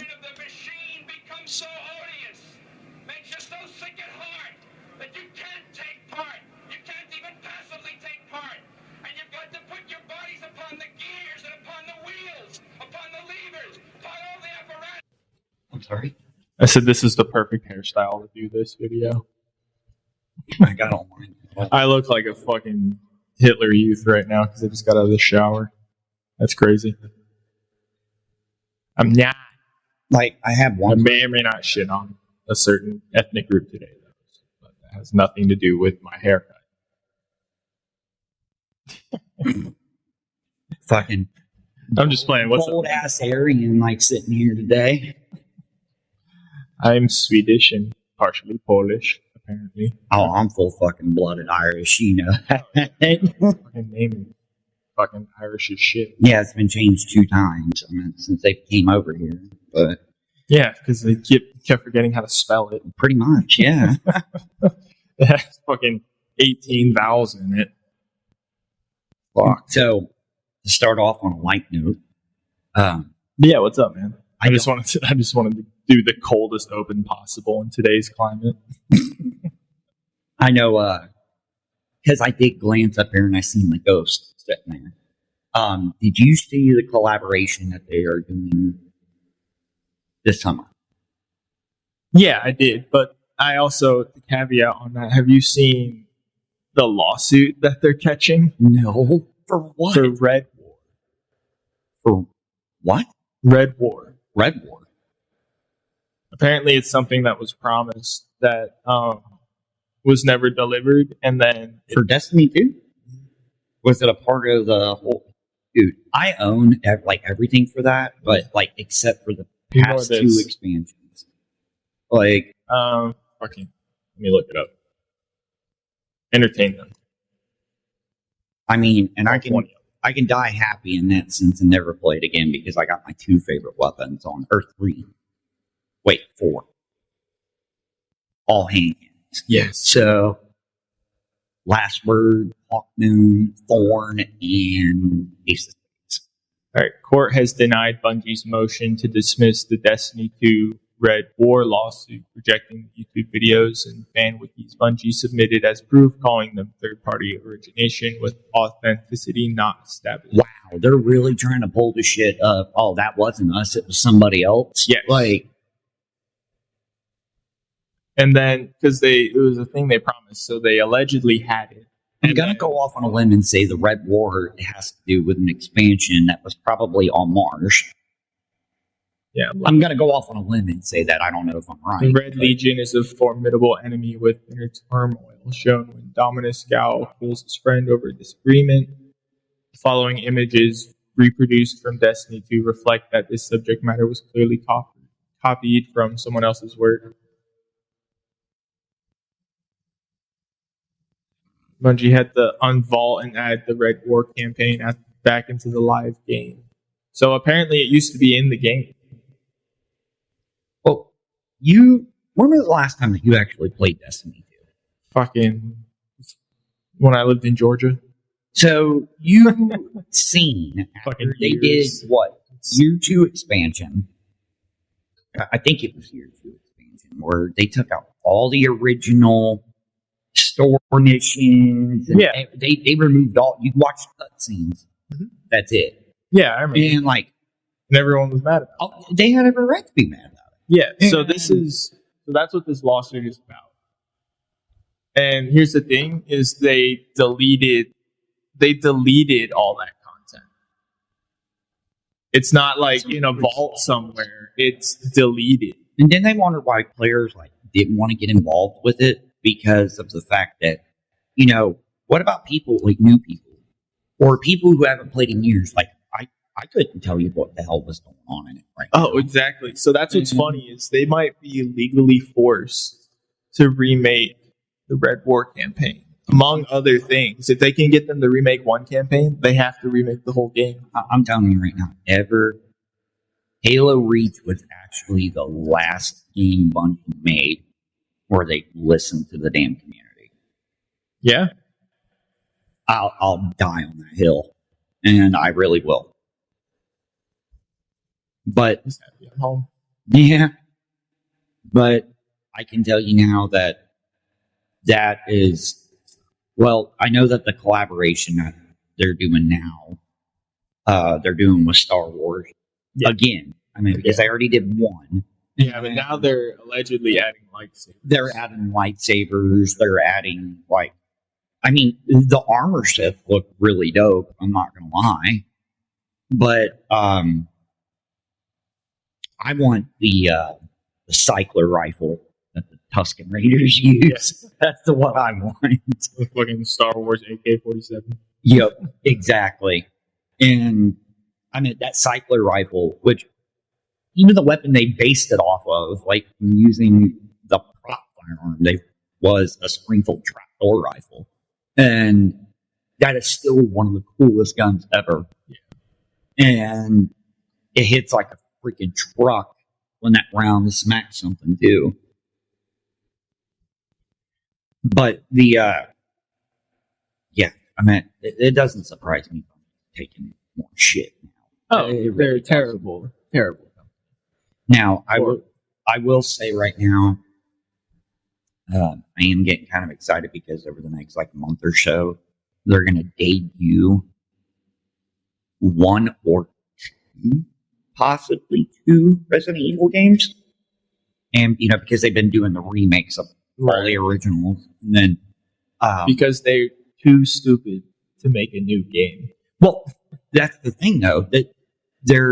of the machine becomes so odious, makes you so sick at heart that you can't take part. You can't even passively take part. And you've got to put your bodies upon the gears and upon the wheels, upon the levers, upon all the apparatus. I'm sorry? I said this is the perfect hairstyle to do this video. I got all mine. I look like a fucking Hitler Youth right now because I just got out of the shower. That's crazy. I'm not. Like, I have I one. may or may not shit on a certain ethnic group today, though. But that has nothing to do with my haircut. Fucking I'm just playing. What's old ass Aryan like sitting here today. I'm Swedish and partially Polish, apparently. Oh, I'm full fucking blooded Irish, you know. Fucking name fucking Irish as shit. Yeah, it's been changed 2 times. I mean, since they came over here, but Yeah, because they kept forgetting how to spell it. pretty much, yeah. It has fucking 18 vowels in it. Fuck. So to start off on a light note, Yeah, what's up, man? I just don't- wanted to do the coldest open possible in today's climate. I know because I did glance up there and I seen the ghost sitting there. Did you see the collaboration that they are doing this summer? Yeah, I did, but I also the caveat on that. Have you seen the lawsuit that they're catching No. For what? for Red War? For what? Red War. Red War. Apparently, it's something that was promised that was never delivered, and then For Destiny 2? Was it a part of the whole? Dude, I own everything for that, but except for the You know past this. 2 expansions. Like, fucking, let me look it up. Entertain them. I mean, and I can 20. die happy in that sense and never play it again because I got my 2 favorite weapons on Earth 3. Wait, 4. All hand cannons. Yes. So, Last Word, Hawk Moon, Thorn, and Ace of Spades. All right. Court has denied Bungie's motion to dismiss the Destiny 2 Red War lawsuit, rejecting the YouTube videos and fan wikis Bungie submitted as proof, calling them third-party origination with authenticity not established. Wow, they're really trying to pull the shit of, oh, that wasn't us, it was somebody else. Yes. Like, And then, because it was a thing they promised, so they allegedly had it. I'm And going to then- go off on a limb and say the Red War has to do with an expansion that was probably on Mars. Yeah, I'm going to go off on a limb and say that. I don't know if I'm the right. Red Legion is a formidable enemy with inner turmoil shown when Dominus Gal kills his friend over a disagreement. The following images reproduced from Destiny 2 reflect that this subject matter was clearly copied from someone else's work. Bungie had to unvault and add the Red War campaign back into the live game. So apparently it used to be in the game. Well, when was the last time that you actually played Destiny 2? Fucking when I lived in Georgia. So you've seen after Fucking they years. did what? Year 2 expansion. I think it was Year 2 expansion where they took out all the original store missions. And Yeah. They removed all. You watch cutscenes. Mhm. That's it. Yeah, I remember. And And everyone was mad about it. they had every right to be mad about it. Yeah, so that's what this lawsuit is about. And here's the thing is they deleted all that content. It's not like in a vault somewhere. It's deleted. And then they wondered why players didn't want to get involved with it because of the fact that, what about people new people or people who haven't played in years? I couldn't tell you what the hell was going on in it right now. Oh, exactly. So that's what's funny is they might be legally forced to remake the Red War campaign, among other things. If they can get them to remake one campaign, they have to remake the whole game. I'm telling you right now, Halo Reach was actually the last game Bungie made where they listened to the damn community. Yeah. I'll die on that hill, and I really will. But Just happy I'm home. Yeah, but I can tell you now that is, well, I know that the collaboration that they're doing now, they're doing with Star Wars Yeah. again. I mean, because they already did one. Yeah, but now they're allegedly adding lightsabers. They're adding lightsabers. They're adding I mean, the armor sets look really dope. I'm not gonna lie, but I want the cycler rifle that the Tusken Raiders use. That's the one I want. With fucking Star Wars AK-47. Yep, exactly. And I mean that cycler rifle, which even the weapon they based it off of, like using the prop firearm, was a Springfield trapdoor rifle, and that is still one of the coolest guns ever. Yeah. And it hits like a freaking truck when that round smacks something too. But I mean, it doesn't surprise me taking more shit now. Oh, they're terrible. Terrible. Now, I will say right now, I am getting kind of excited because over the next month or so, they're going to debut one or two, possibly two Resident Evil games. And, because they've been doing the remakes of all the originals. And then, because they're too stupid to make a new game. Well, that's the thing, though, that they're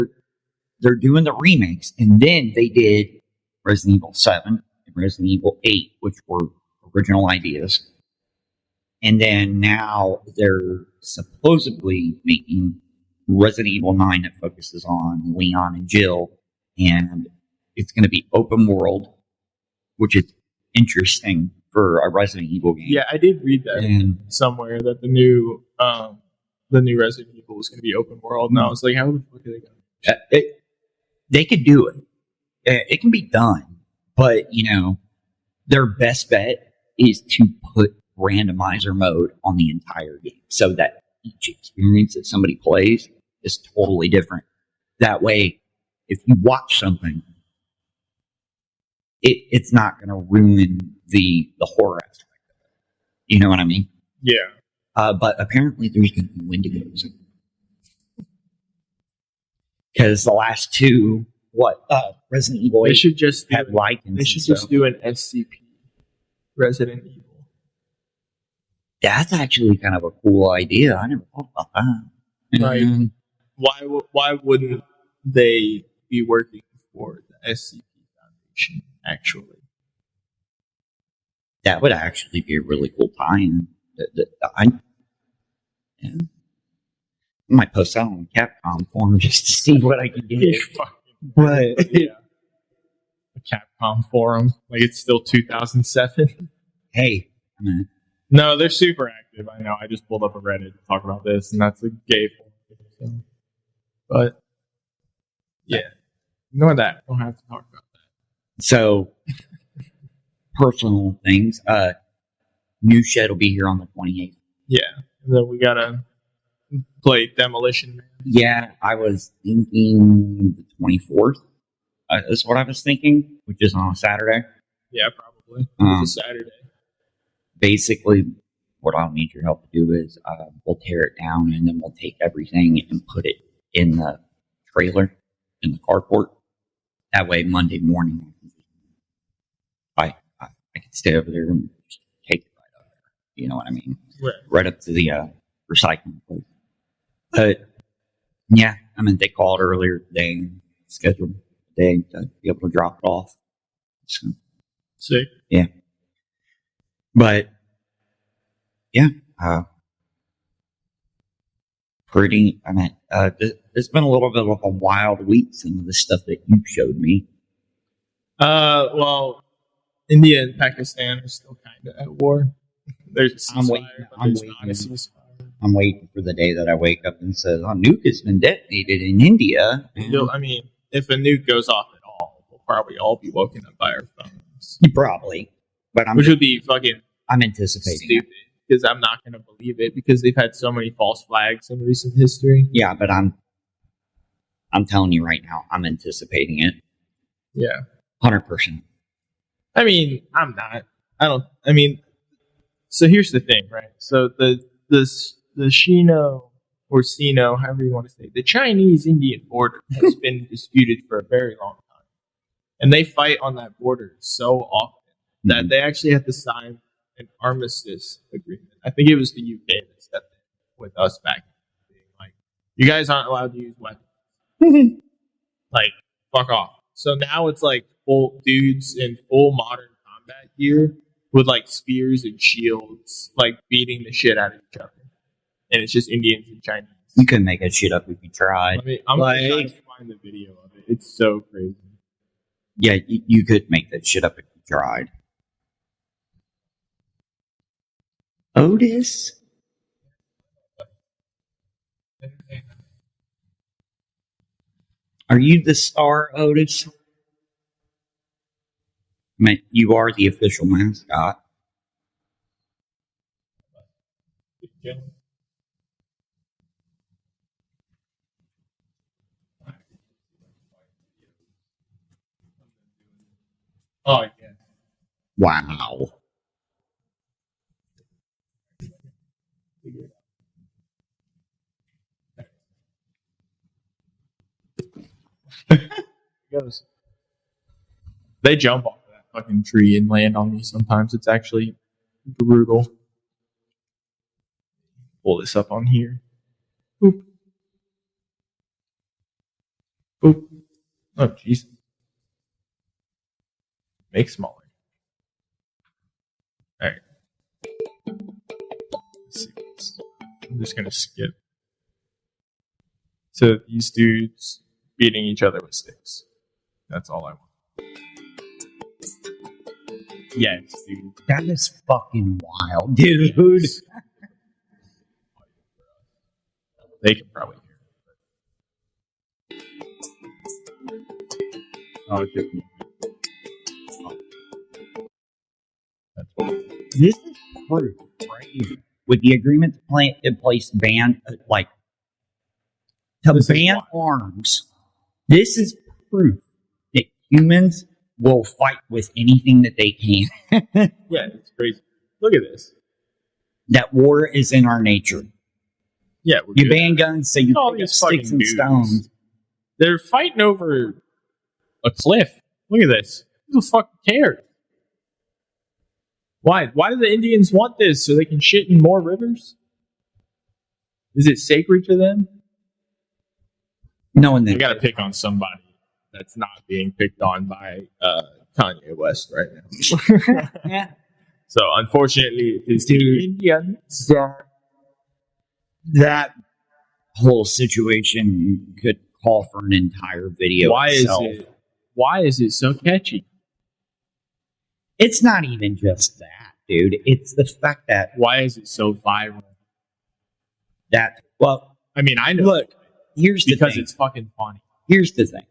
doing the remakes, and then they did Resident Evil 7 and Resident Evil 8, which were original ideas. And then now they're supposedly making Resident Evil 9 that focuses on Leon and Jill, and it's going to be open world, which is interesting for a Resident Evil game. Yeah, I did read that somewhere that the new Resident Evil was going to be open world, and I was like, how the fuck are they going to? They could do it. It can be done, but their best bet is to put randomizer mode on the entire game, so that each experience that somebody plays is totally different. That way, if you watch something, it's not going to ruin the horror aspect of it. You know what I mean? Yeah. But apparently there's going to be Wendigos. Because the last two, Resident Evil 8 they should just have lichens. They should just do an SCP Resident Evil. That's actually kind of a cool idea. I never thought about that. Right. Why wouldn't they be working for the SCP Foundation, actually? That would actually be a really cool tie-in. I might post that on Capcom forum just to see what I can get. But yeah. A Capcom forum, like it's still 2007. Hey, no, they're super active. I know. I just pulled up a Reddit to talk about this, and that's a gay forum. So. But yeah, ignore that. Don't have to talk about that. So, personal things. New Shed will be here on the 28th. Yeah, and then we gotta play Demolition Man. Yeah, I was thinking the 24th. Is what I was thinking, which is on a Saturday. Yeah, probably. It's a Saturday. Basically, what I'll need your help to do is we'll tear it down and then we'll take everything and put it in the trailer, in the carport. That way, Monday morning, I can stay over there and just take it right over there. You know what I mean? Right up to the recycling place. But yeah, they called earlier today, scheduled a day to be able to drop it off. So, sick. Yeah. But yeah, it's been a little bit of a wild week, some of the stuff that you showed me. Well, India and Pakistan are still kind of at war. There's a ceasefire, there's not a ceasefire. I'm waiting for the day that I wake up and says, "A nuke has been detonated in India." If a nuke goes off at all, we'll probably all be woken up by our phones. Probably, but which would be fucking. I'm anticipating stupid because I'm not going to believe it because they've had so many false flags in recent history. Yeah, but I'm telling you right now, I'm anticipating it. Yeah. 100%. I mean, I'm not. I mean, so here's the thing, right? So the Shino or Sino, however you want to say, the Chinese-Indian border has been disputed for a very long time. And they fight on that border so often that they actually have to sign an armistice agreement. I think it was the UK that stepped in with us back then, being like, you guys aren't allowed to use weapons. Like, fuck off. So now it's like full dudes in full modern combat gear with like spears and shields, like beating the shit out of each other. And it's just Indians and Chinese. You couldn't make that shit up if you tried. I'm going to try to find the video of it. It's so crazy. Yeah, you could make that shit up if you tried. Otis? Are you the star, Otis? Man, you are the official mascot. Oh, yeah. Wow. They jump off of that fucking tree and land on me sometimes. It's actually brutal. Pull this up on here. Boop. Boop. Oh, jeez. Make smaller. Alright. Let's see. I'm just gonna skip. So these dudes beating each other with sticks. That's all I want. Yes, dude. That is fucking wild, dude. They can probably hear it. Oh, it's just me. That's what This is proof, right? With the agreement to place ban, like, to ban arms, this is proof that humans will fight with anything that they can. Yeah, it's crazy. Look at this. That war is in our nature. Yeah, we're You good. ban guns, so you All pick up these sticks fucking and dudes. stones. They're fighting over a cliff. Look at this. Who the fuck cares? Why? Why do the Indians want this? So they can shit in more rivers? Is it sacred to them? Knowing We that gotta pick on somebody that's not being picked on by Kanye West right now. yeah, So unfortunately, it's the Indians. that whole situation could call for an entire video. itself. Why is it so catchy? It's not even just that, dude. It's the fact that Why is it so viral? well, I mean, I know look, here's the because thing. it's fucking funny. Here's the thing.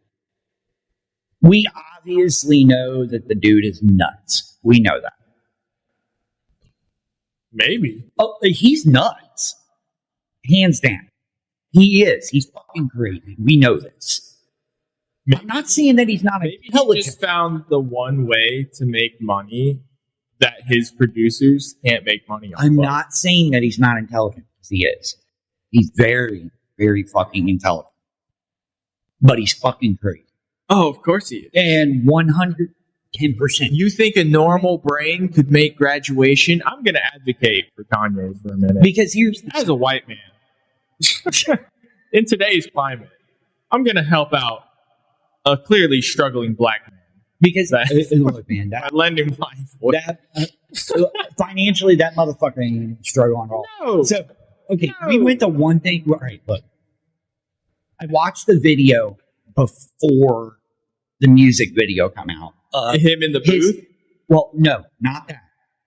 We obviously know that the dude is nuts. We know that. Maybe. Oh, he's nuts. Hands down. He is. He's fucking crazy. We know this. I'm not saying that he's not Maybe he intelligent. just found the one way to make money that his producers can't make money on. I'm not saying that he's not intelligent, because he is. He's very, very fucking intelligent. But he's fucking crazy. Oh, of course he is. And 110%. You think a normal brain could make graduation? I'm going to advocate for Kanye for a minute. Because here's the As a white man, in today's climate, I'm going to help out a clearly struggling black man. because That- look, man, by lending my voice. financially, that motherfucker ain't even struggling at all. No. So, okay, No. we went to one thing. All right, look, I watched the video before the music video come out. Him in the His- booth? Well, no, not that.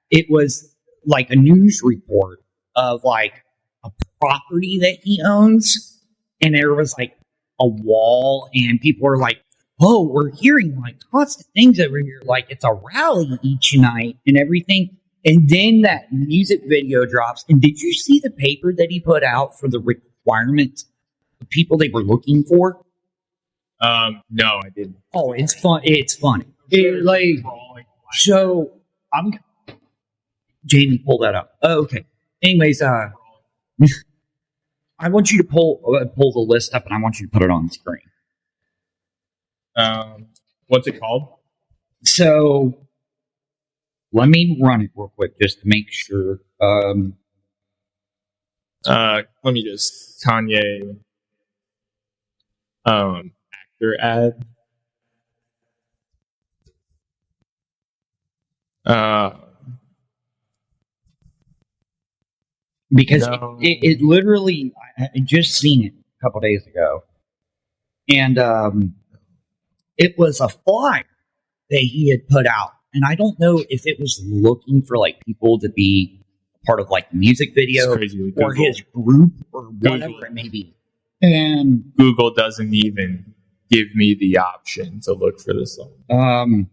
It was like a news report of like a property that he owns, and there was like a wall, and people were like, "Oh, we're hearing like constant things over here, like it's a rally each night and everything." And then that music video drops. And did you see the paper that he put out for the requirements, the people they were looking for? No, I didn't. Oh, it's fun. It's funny. So I'm. Jamie, pull that up. Oh, okay. Anyways, I want you to pull the list up, and I want you to put it on the screen. What's it called? So let me run it real quick just to make sure. Let me just Kanye actor ad. Because No. it literally, I just seen it a couple days ago, and it was a flyer that he had put out, and I don't know if it was looking for like people to be part of like the music video It's crazy. or his group or whatever Google. it may be. And Google doesn't even give me the option to look for this song.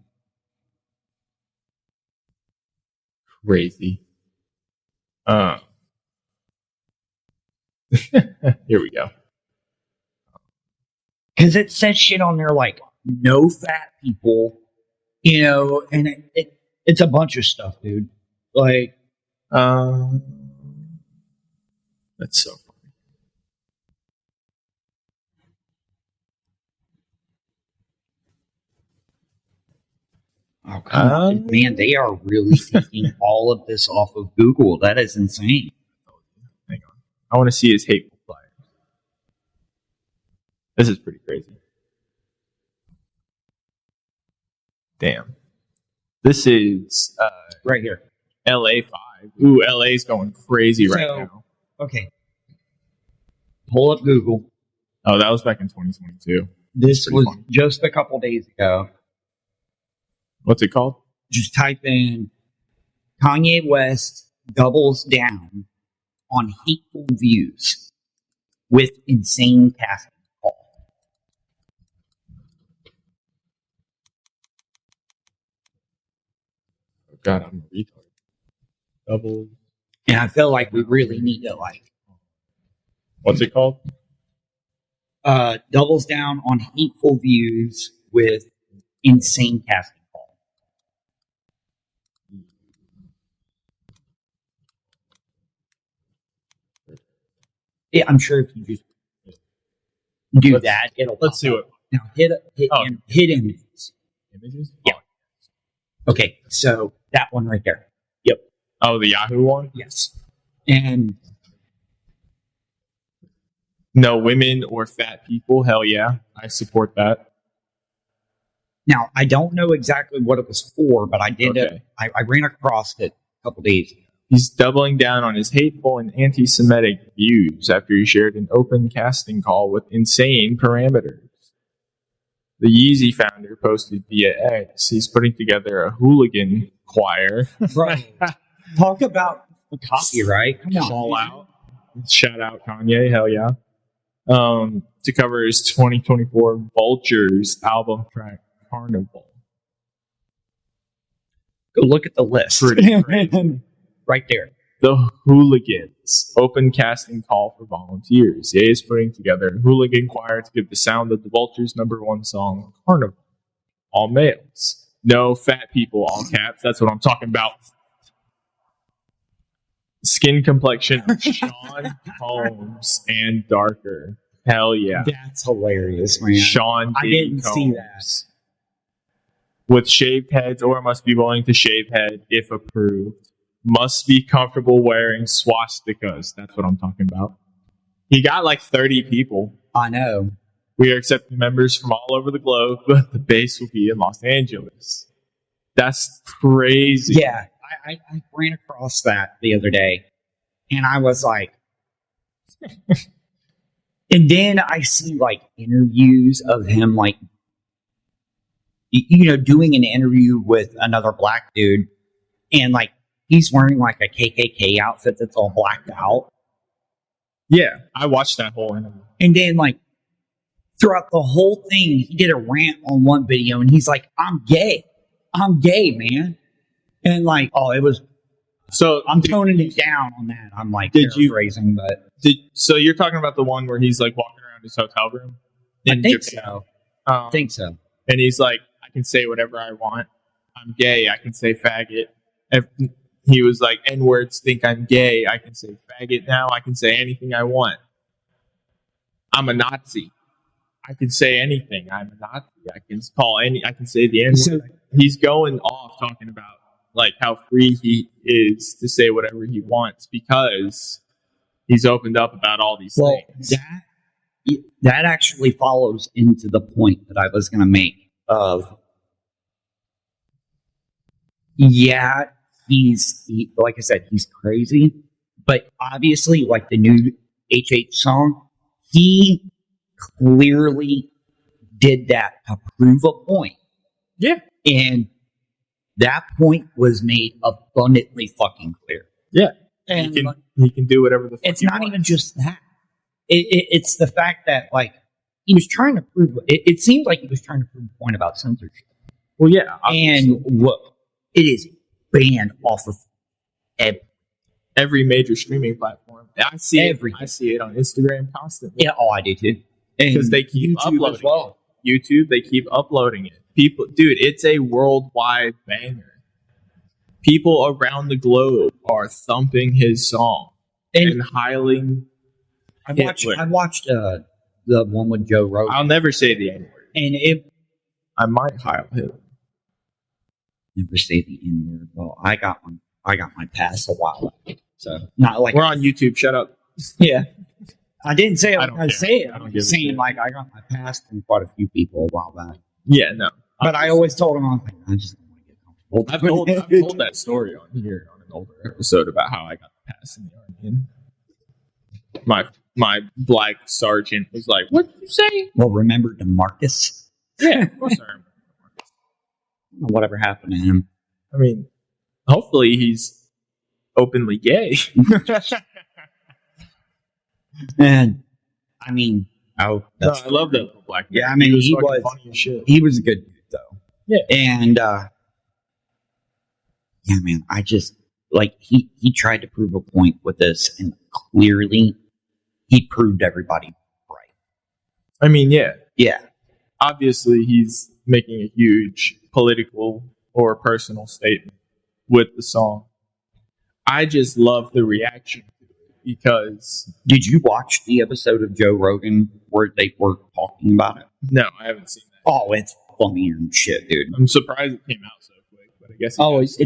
Crazy. Here we go. because it says shit on there like no fat people, and it's a bunch of stuff, dude. Like, That's so funny. oh come on, man, they are really taking all of this off of Google. That is insane. Hang on. I want to see his hateful flyer. This is pretty crazy. Damn. This is Right here. LA 5. Ooh, LA's going crazy right So- now. Okay. Pull up Google. Oh, that was back in 2022. This Pretty was funny. just a couple days ago. What's it called? Just type in Kanye West doubles down on hateful views with insane casting call. Oh, God, I'm a retard. Double. And I feel like we really need to What's it called? doubles down on hateful views with insane casting call. Yeah, I'm sure if you just do Let's- that, it'll. Let's pop do up. it. Now hit Oh. hit images. Images? Yeah. Okay, so that one right there. Oh, the Yahoo one? Yes, and No women or fat people. Hell yeah. I support that. now I don't know exactly what it was for, but I did. Okay. I ran across it a couple days ago. He's doubling down on his hateful and anti-Semitic views after he shared an open casting call with insane parameters. The Yeezy founder posted via X he's putting together a hooligan choir. Right. Talk about copyright. Come on. Call out. Shout out Kanye. Hell yeah. To cover his 2024 Vultures album track Carnival. Go look at the list. Pretty crazy. Right there. The Hooligans open casting call for volunteers. Ye is putting together a hooligan choir to give the sound of the Vultures' #1 song, Carnival. All males. No fat people, all caps. That's what I'm talking about. Skin complexion of Sean Combs and darker. Hell yeah. That's hilarious, man. Sean I Diddy didn't see that. Combs. With shaved heads or must be willing to shave head if approved. Must be comfortable wearing swastikas. That's what I'm talking about. He got like 30 people. I know. We are accepting members from all over the globe, but the base will be in Los Angeles. That's crazy. Yeah, I ran across that the other day, and I was like, and then I see like interviews of him, like, doing an interview with another black dude, and like he's wearing like a KKK outfit that's all blacked out, Yeah, I watched that whole interview. and then like throughout the whole thing, he did a rant on one video, and he's like, "I'm gay, man," and like, oh, it was. So I'm toning it down on that. I'm like Did you- paraphrasing, but so you're talking about the one where he's like walking around his hotel room? I in think Japan? so. I think so. And he's like, I can say whatever I want. I'm gay. I can say faggot. He was like, N-words think I'm gay. I can say faggot now. I can say anything I want. I'm a Nazi. I can say anything. I'm a Nazi. I can say the N-word. So, He's going off talking about like how free he is to say whatever he wants because he's opened up about all these things. That actually follows into the point that I was going to make of, like I said, he's crazy, but obviously, like the new HH song, he clearly did that to prove a point. Yeah. And that point was made abundantly fucking clear. Yeah. And he can do whatever the fuck it's he not wants. even just that. It's the fact that, like, he was trying to prove, it seemed like he was trying to prove a point about censorship. Well, yeah. Obviously. And look, it is banned off of every major streaming platform. I see everything. I see it on Instagram constantly. Yeah, I do too. Because they keep YouTube uploading as well. it. YouTube, they keep uploading it. People, dude, it's a worldwide banger. People around the globe are thumping his song and highlighting. I watched the one with Joe Rogan. I'll never say the N word, And I might heil him. never say the N word. Well, I got my pass a while ago. So not like We're on YouTube. Shut up. Yeah. I didn't say I was don't going to care. say it. I don't I'm give a saying shit. like I got my pass from quite a few people a while back. Yeah, no. But I always told them, I just don't want to get comfortable. I've told that story on here on an older episode about how I got the pass in the army. And my black sergeant was like, "What did you say?" Well, remember DeMarcus? Yeah, of course I remember. Whatever happened to him? I mean, hopefully he's openly gay. And I mean, I love that little black man. Yeah, I mean, he fucking was funny as shit. He was a good dude, though. Yeah. And yeah, man, I just like he tried to prove a point with this, and clearly he proved everybody right. I mean, yeah. Yeah. Obviously, he's making a huge political or personal statement with the song. I just love the reaction to it because... Did you watch the episode of Joe Rogan where they were talking about it? No, I haven't seen that. Oh, it's funnier than shit, dude. I'm surprised it came out so quick, but I guess...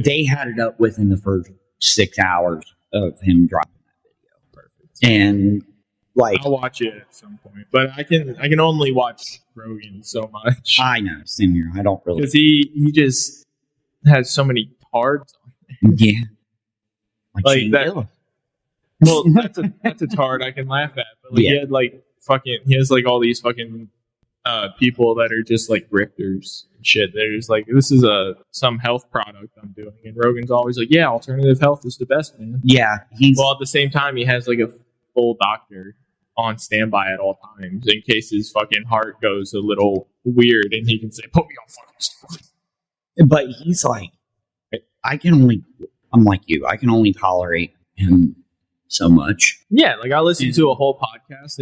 They had it up within the first 6 hours of him dropping that video. Perfect. And, like... I'll watch it at some point, but I can only watch Rogan so much. I know, same here. I don't really... Because he just has so many cards on it. Yeah. Like Shane that. Gillis. Well, that's a tard I can laugh at. But Yeah. He has like all these fucking people that are just like grifters and shit. They're just like, this is some health product I'm doing, and Rogan's always like, yeah, alternative health is the best, man. Yeah, Well, at the same time, he has like a full doctor on standby at all times in case his fucking heart goes a little weird, and he can say, put me on fucking steroids. But he's like, I'm like you. I can only tolerate him so much. Yeah, like I listen to a whole podcast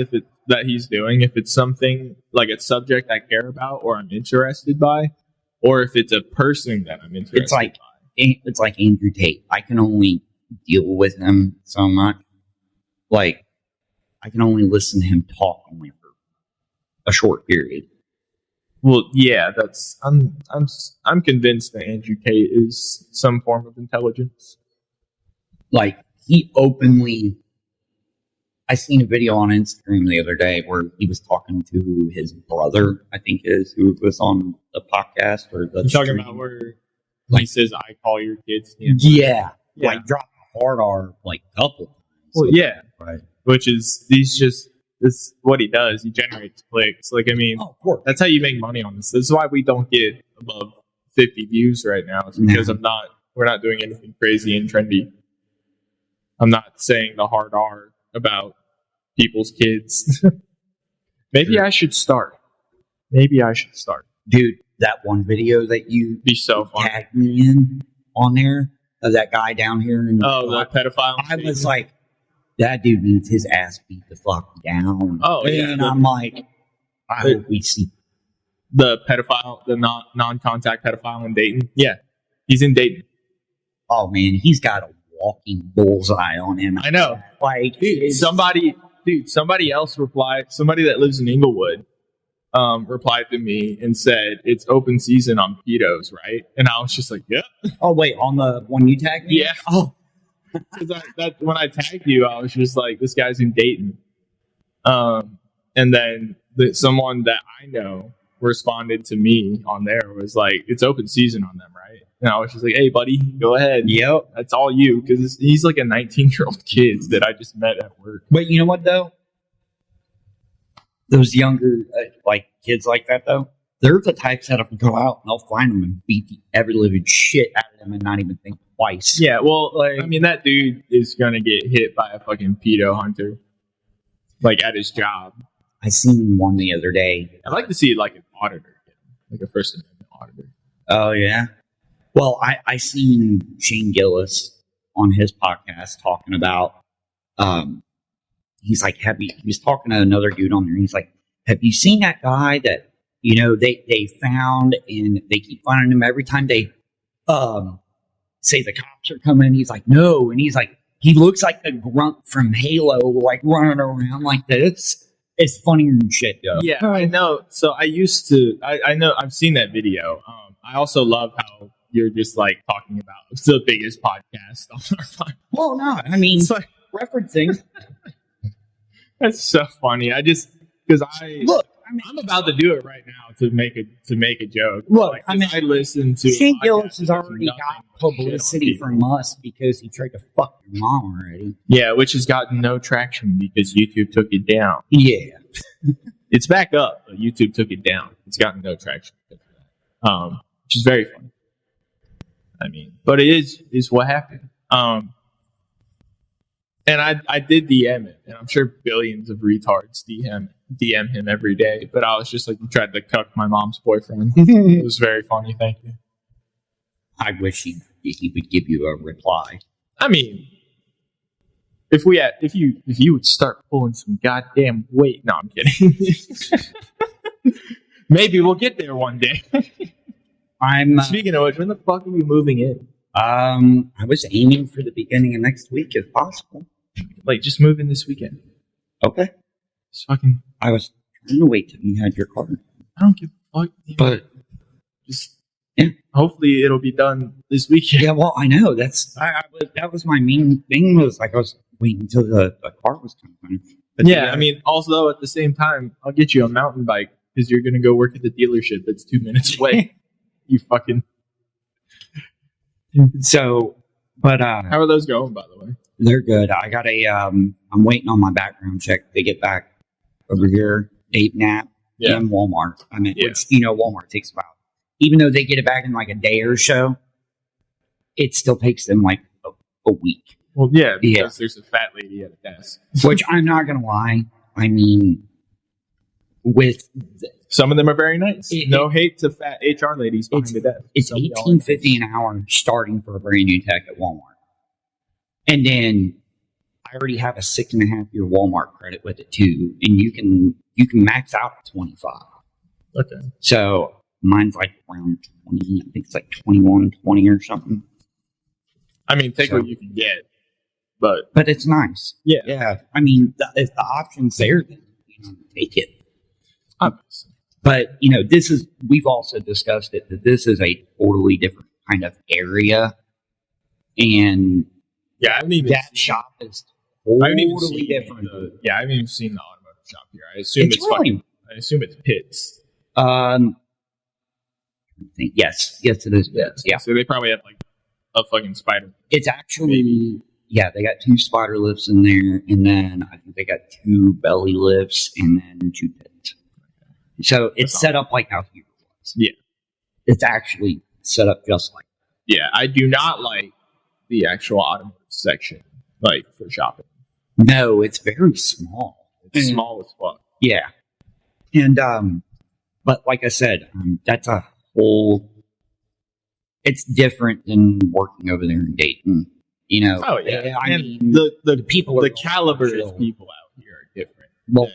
that he's doing if it's something like a subject I care about or I'm interested by, or if it's a person that I'm interested by. It's like Andrew Tate. I can only deal with him so much. Like, I can only listen to him talk only for a short period. Well, yeah, I'm convinced that Andrew Tate is some form of intelligence. Like, he openly... I seen a video on Instagram the other day where he was talking to his brother, I think is, who was on the podcast. Or the You're talking stream. about where he says, I call your kids. Yeah. Yeah. Like, drop a hard R, like, couple times. Well, yeah. Right. Which is, this is what he does. He generates clicks. Like, I mean, Oh, of course. that's how you make money on this. This is why we don't get above 50 views right now. It's because we're not doing anything crazy and trendy. I'm not saying the hard R about people's kids. Maybe I should start. Dude, that one video that you Be so fun. tagged me in on there of that guy down here. The pedophile. I was like, that dude needs his ass beat the fuck down. Oh, yeah. And I'm like, I hope we see. The pedophile, the non-contact pedophile in Dayton. Yeah, he's in Dayton. Oh man, he's got a walking bullseye on him. I know. Like Somebody else replied. Somebody that lives in Inglewood replied to me and said it's open season on pedos, right? And I was just like, yeah. Oh wait, on the one you tagged me? Yeah. Oh, when I tagged you, I was just like, this guy's in Dayton. And then someone that I know responded to me on there was like, it's open season on them, right? And I was just like, hey buddy, go ahead. Yep. That's all you, because he's like a 19-year-old kid that I just met at work. But you know what though? Those younger like kids like that though, they're the types that'll go out and they'll find them and beat the ever living shit out of them and not even think twice. Yeah, well, I mean, that dude is gonna get hit by a fucking pedo hunter, like at his job. I seen one the other day. I'd like to see like an auditor, like a First Amendment auditor. Oh yeah. Well, I seen Shane Gillis on his podcast talking about. He's like, he was talking to another dude on there. And he's like, have you seen that guy that they found and they keep finding him every time they say the cops are coming? He's like, no, and he's like, he looks like the grunt from Halo, like running around like this. It's funnier than shit, though. Yeah, I know. So I used to, I know, I've seen that video. I also love how you're just like talking about the biggest podcast on our podcast. Well, no, I mean, It's like, referencing. that's so funny. Because Look, I mean, I'm about to do it right now to make a joke. Look, Like, I mean, I listen to Shane Gillis podcasts has that already do got nothing but shit on publicity people. from us because he tried to fuck your mom already. Yeah, which has gotten no traction because YouTube took it down. Yeah. It's back up, but YouTube took it down. It's gotten no traction because of that. Which is very funny. I mean, but it is what happened. And I did DM it, and I'm sure billions of retards DM him every day. But I was just like, you tried to cuck my mom's boyfriend. It was very funny. Thank you. I wish he would give you a reply. I mean, if you would start pulling some goddamn weight. No, I'm kidding. Maybe we'll get there one day. I'm Speaking of which, when the fuck are you moving in? I was aiming for the beginning of next week if possible. Like, just move in this weekend. Okay. Just fucking. I was trying to wait till you had your card. I don't give a fuck. But Just. yeah. Hopefully it'll be done this weekend. Yeah, well, I know that was my main thing. Was like I was waiting until the car was coming. But Yeah, I mean, also at the same time, I'll get you a mountain bike because you're gonna go work at the dealership that's 2 minutes away. You fucking. So, but How are those going, by the way? they're good. I got I'm waiting on my background check to get back over here. Dave Knapp and Walmart. I mean, which Walmart takes about. Even though they get it back in like a day or so, it still takes them like a week. Well, yeah, because there's a fat lady at a desk. Which I'm not gonna lie. I mean, Some of them are very nice. No hate to fat HR ladies behind the desk. It's $18.50 an hour starting for a brand new tech at Walmart, and then I already have a 6.5 year Walmart credit with it too, and you can max out at 25. Okay. So mine's like around 20. I think it's like 21.20 or something. I mean, take what you can get, but it's nice. Yeah. I mean, if the option's there, then take it. Obviously. But we've also discussed it that this is a totally different kind of area, and yeah, I haven't even that shop is totally different. I haven't even seen the automotive shop here. I assume it's really, fucking. I assume it's Pitts. Yes, it is. Yeah. So they probably have like a fucking spider. It's actually they got 2 spider lifts in there, and then I think they got 2 belly lifts, and then 2 pits. So it's set up like how here was. Yeah, it's actually set up just like. Yeah, I do not like the actual automotive section, like for shopping. No, it's very small. It's small as fuck. Yeah, and but like I said, that's a whole. It's different than working over there in Dayton. Oh yeah, I and mean, the people, the caliber of people out here are different. Well,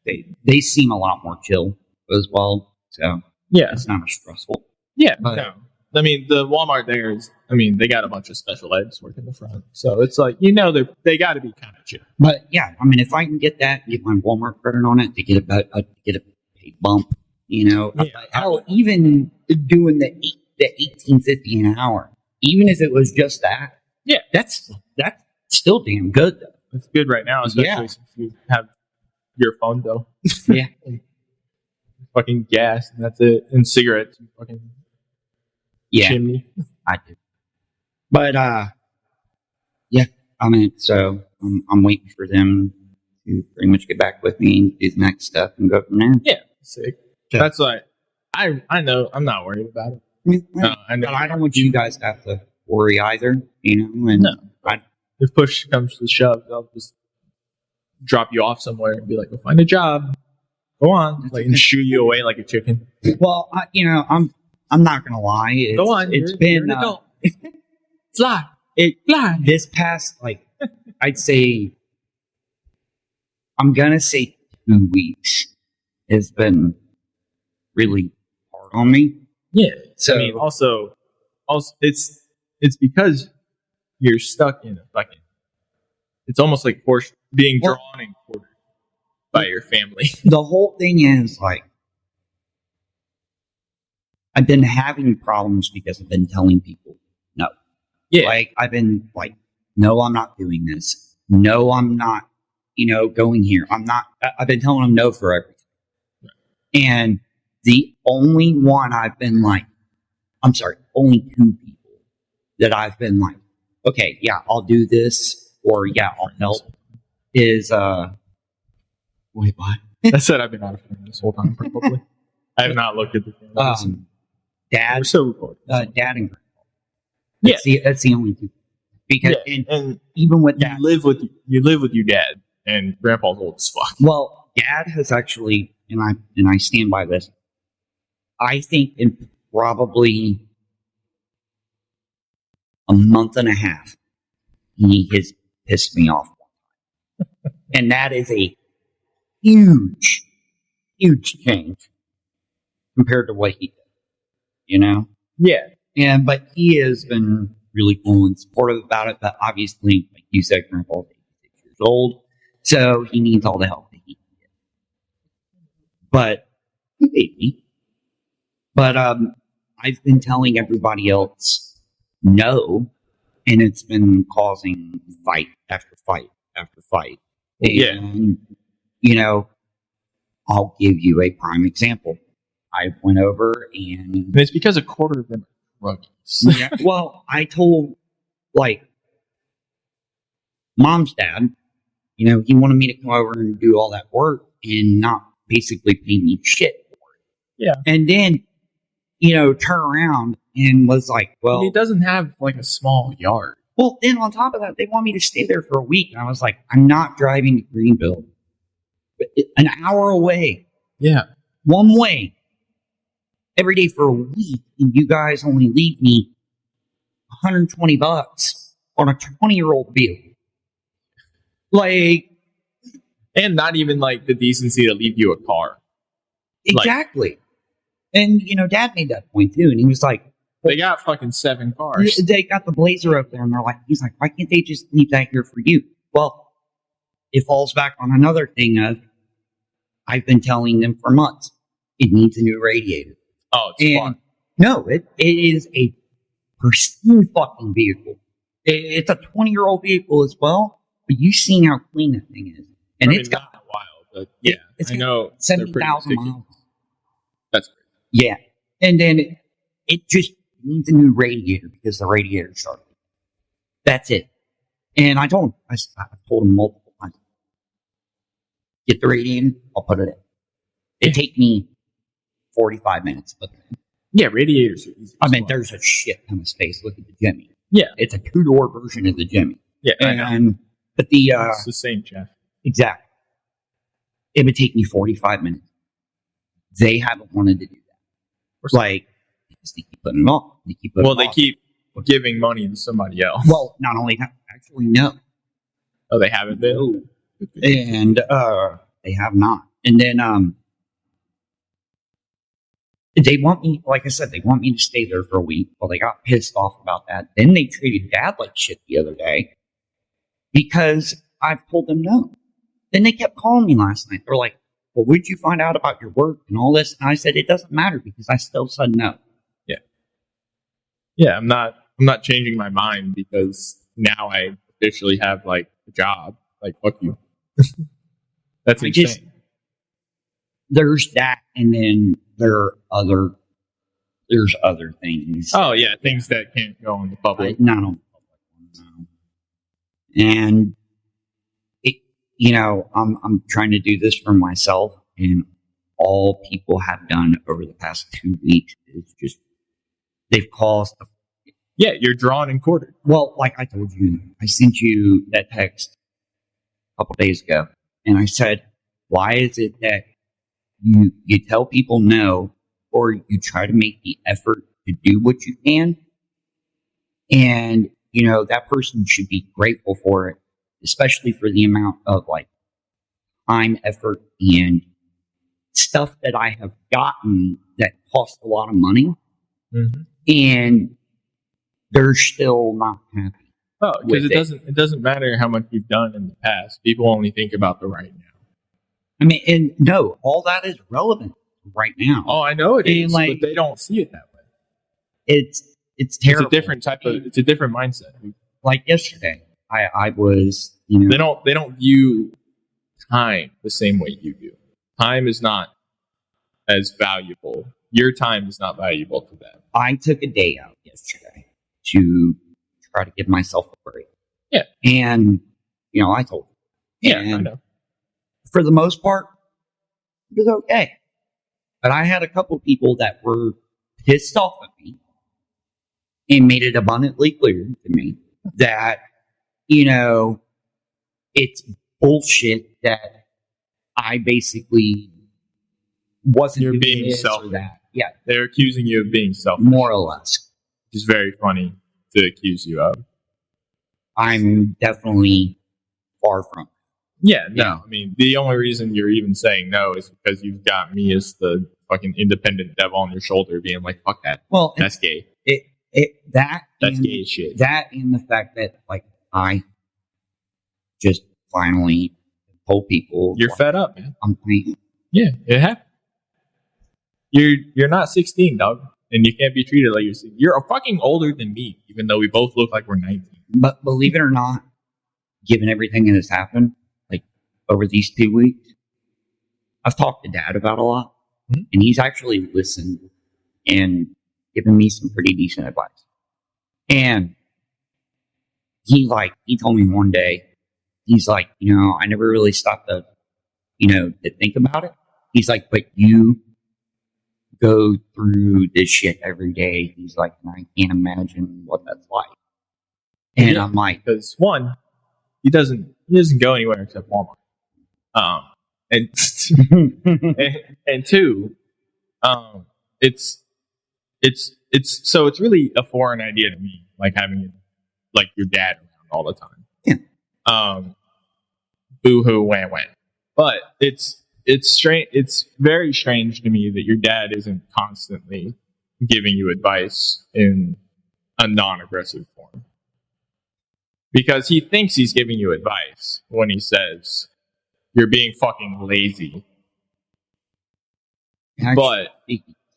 they seem a lot more chill as well. So Yeah. It's not as stressful. Yeah. But- No. I mean, the Walmart there is, they got a bunch of special eds working the front. So it's like, they got to be kind of chill. But yeah, I mean, if I can get that, get my Walmart credit on it to get a pay bump, Yeah. hell, even doing the $18.50 an hour, even if it was just that, Yeah. that's still damn good though. It's good right now, especially Yeah. since you have your phone bill. Yeah. Fucking gas, and that's it. And cigarettes, and fucking Yeah, chimney. I do. But yeah, I mean, so I'm waiting for them to pretty much get back with me and do the next step and go from there. Yeah, sick. Yeah. That's like, I know, I'm not worried about it. I know. But I don't want you guys to have to worry either, And No. If push comes to shove, I'll just drop you off somewhere and be like, go find a job. Go on. Like, and shoo you away like a chicken. Well, I'm not gonna lie. Go on. It's you're been an adult. Fly. Fly. This past I'd say I'm gonna say 2 weeks has been really hard on me. Yeah. So also, it's because you're stuck in a fucking. It's almost like being drawn and quartered by your family. the whole thing is I've been having problems because I've been telling people no. Yeah. I've been no, I'm not doing this. No, I'm not, going here. I've been telling them no for everything. Right. And the only one I've been only 2 people that I've been okay, yeah, I'll do this, or yeah, I'll help is, wait, what? I said I've been out of frame this whole time, probably. I have not looked at the camera. Dad, We're still recording. Dad and grandpa. Yeah. That's the only 2. Because and even with that, you live with your dad, and grandpa's old as fuck. well, Dad has actually, and I stand by this. I think in probably a month and a half, he has pissed me off, and that is a huge change compared to what he did. Yeah. But he has been really cool and supportive about it. But obviously, like you said, Grandpa's 86 years old, so he needs all the help that he can get. But maybe. But I've been telling everybody else no, and it's been causing fight after fight after fight. And, I'll give you a prime example. I went over And it's because a quarter of them are druggies. yeah, well, I told Mom's dad, he wanted me to come over and do all that work and not basically pay me shit for it. Yeah. And then, turn around and was like, well, he doesn't have a small yard. Well, then on top of that, they want me to stay there for a week. And I was like, I'm not driving to Greenville. An hour away. Yeah. One way. Every day for a week. And you guys only leave me $120 on a 20-year-old vehicle. And not even the decency to leave you a car. Exactly. And, Dad made that point too. And he was like, they got fucking 7 cars. They got the Blazer up there, and he's like, why can't they just leave that here for you? Well, it falls back on another thing of, I've been telling them for months, it needs a new radiator. Oh, it's fun. No, it is a pristine fucking vehicle. It's a 20-year-old vehicle as well, but you've seen how clean that thing is. And it's got a while, but yeah, it's I know 70,000 miles. That's great. Yeah. And then it just needs a new radiator because the radiator started. That's it. And I told him multiple times, get the radiator, I'll put it in. It'd take me 45 minutes. But yeah, radiators are easy. I mean, there's a shit ton of space. Look at the Jimmy. Yeah. It's a 2-door version of the Jimmy. Yeah, but it's the same, Jeff. Exactly. It would take me 45 minutes. They haven't wanted to do that. Because they keep putting it off. They keep giving money to somebody else. Well, not only that, actually, no. Oh, they haven't been? And they have not. And then They want me, like I said, they want me to stay there for a week. Well, they got pissed off about that. Then they treated Dad like shit the other day because I told them no. Then they kept calling me last night. They're like, well, would you find out about your work and all this? And I said, it doesn't matter because I still said no. Yeah. Yeah, I'm not changing my mind because now I officially have like a job. Like, fuck you. That's insane. There's that, and then there's other things. Oh yeah, things that can't go in the public. Not on the public. And I'm trying to do this for myself, and all people have done over the past 2 weeks is just they've caused. Yeah, you're drawn and quartered. Well, like I told you, I sent you that text a couple days ago, and I said, "Why is it that you tell people no, or you try to make the effort to do what you can, and that person should be grateful for it, especially for the amount of like time, effort, and stuff that I have gotten that cost a lot of money, and they're still not happy." Oh, because it doesn't matter how much you've done in the past. People only think about the right now. I mean, and no, all that is relevant right now. Oh, I know it is, but they don't see it that way. It's terrible. It's a different mindset. Like yesterday, I was, They don't view time the same way you do. Time is not as valuable. Your time is not valuable to them. I took a day out yesterday to try to give myself a break. Yeah. And, I told you. Yeah, I know. For the most part, it was okay. But I had a couple people that were pissed off at me and made it abundantly clear to me that, it's bullshit that I basically wasn't You're doing being this selfish. or that. Yeah. They're accusing you of being selfish. More or less. Which is very funny to accuse you of. I'm definitely far from. Yeah, no. I mean, the only reason you're even saying no is because you've got me as the fucking independent devil on your shoulder being like, fuck that. Well, that's gay. That's gay as shit. That and the fact that, like, I just finally told people. You're fed up, man. I'm playing. Yeah, it happened. You're not 16, dog. And you can't be treated like you're 16. You're fucking older than me, even though we both look like we're 19. But believe it or not, given everything that has happened, like, over these 2 weeks, I've talked to Dad about a lot. Mm-hmm. And he's actually listened and given me some pretty decent advice. And he told me one day, he's like, I never really stopped to think about it. He's like, but you go through this shit every day. He's like, and I can't imagine what that's like. And yeah, I'm like, because one, he doesn't go anywhere except Walmart. And and two, it's really a foreign idea to me, like having like your dad around all the time. Yeah. Boo hoo wah wah. But it's strange. It's very strange to me that your dad isn't constantly giving you advice in a non-aggressive form, because he thinks he's giving you advice when he says you're being fucking lazy. Actually, but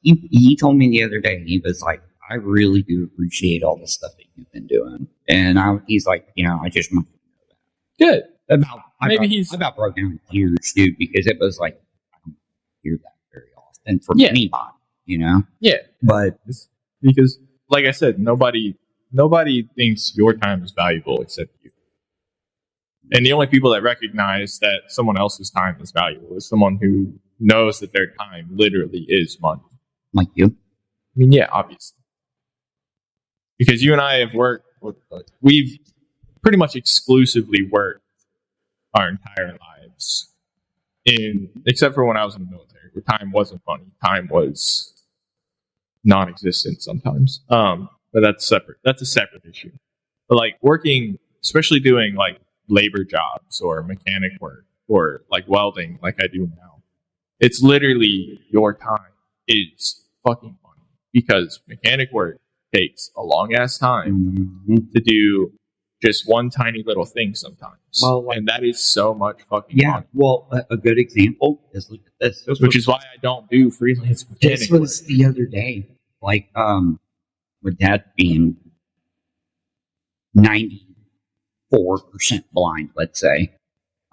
he told me the other day, he was like, I really do appreciate all the stuff that you've been doing. And he's like, I just want to know that. Good. I about broke down in tears, dude, because it was like, I don't hear that very often from anybody, Yeah. But because, like I said, nobody thinks your time is valuable except you. And the only people that recognize that someone else's time is valuable is someone who knows that their time literally is money. Like you? I mean, yeah, obviously. Because you and I have we've pretty much exclusively worked our entire lives, except for when I was in the military, where time wasn't money. Time was non-existent sometimes. But that's separate. That's a separate issue. But like working, especially doing like labor jobs or mechanic work or like welding, like I do now, it's literally your time is fucking money because mechanic work takes a long ass time to do just one tiny little thing sometimes. Well, and that is so much fucking yeah. money. Well, a good example is look at this. Which is why I don't do freelance mechanic This was the other day, like with Dad being 94% blind, let's say.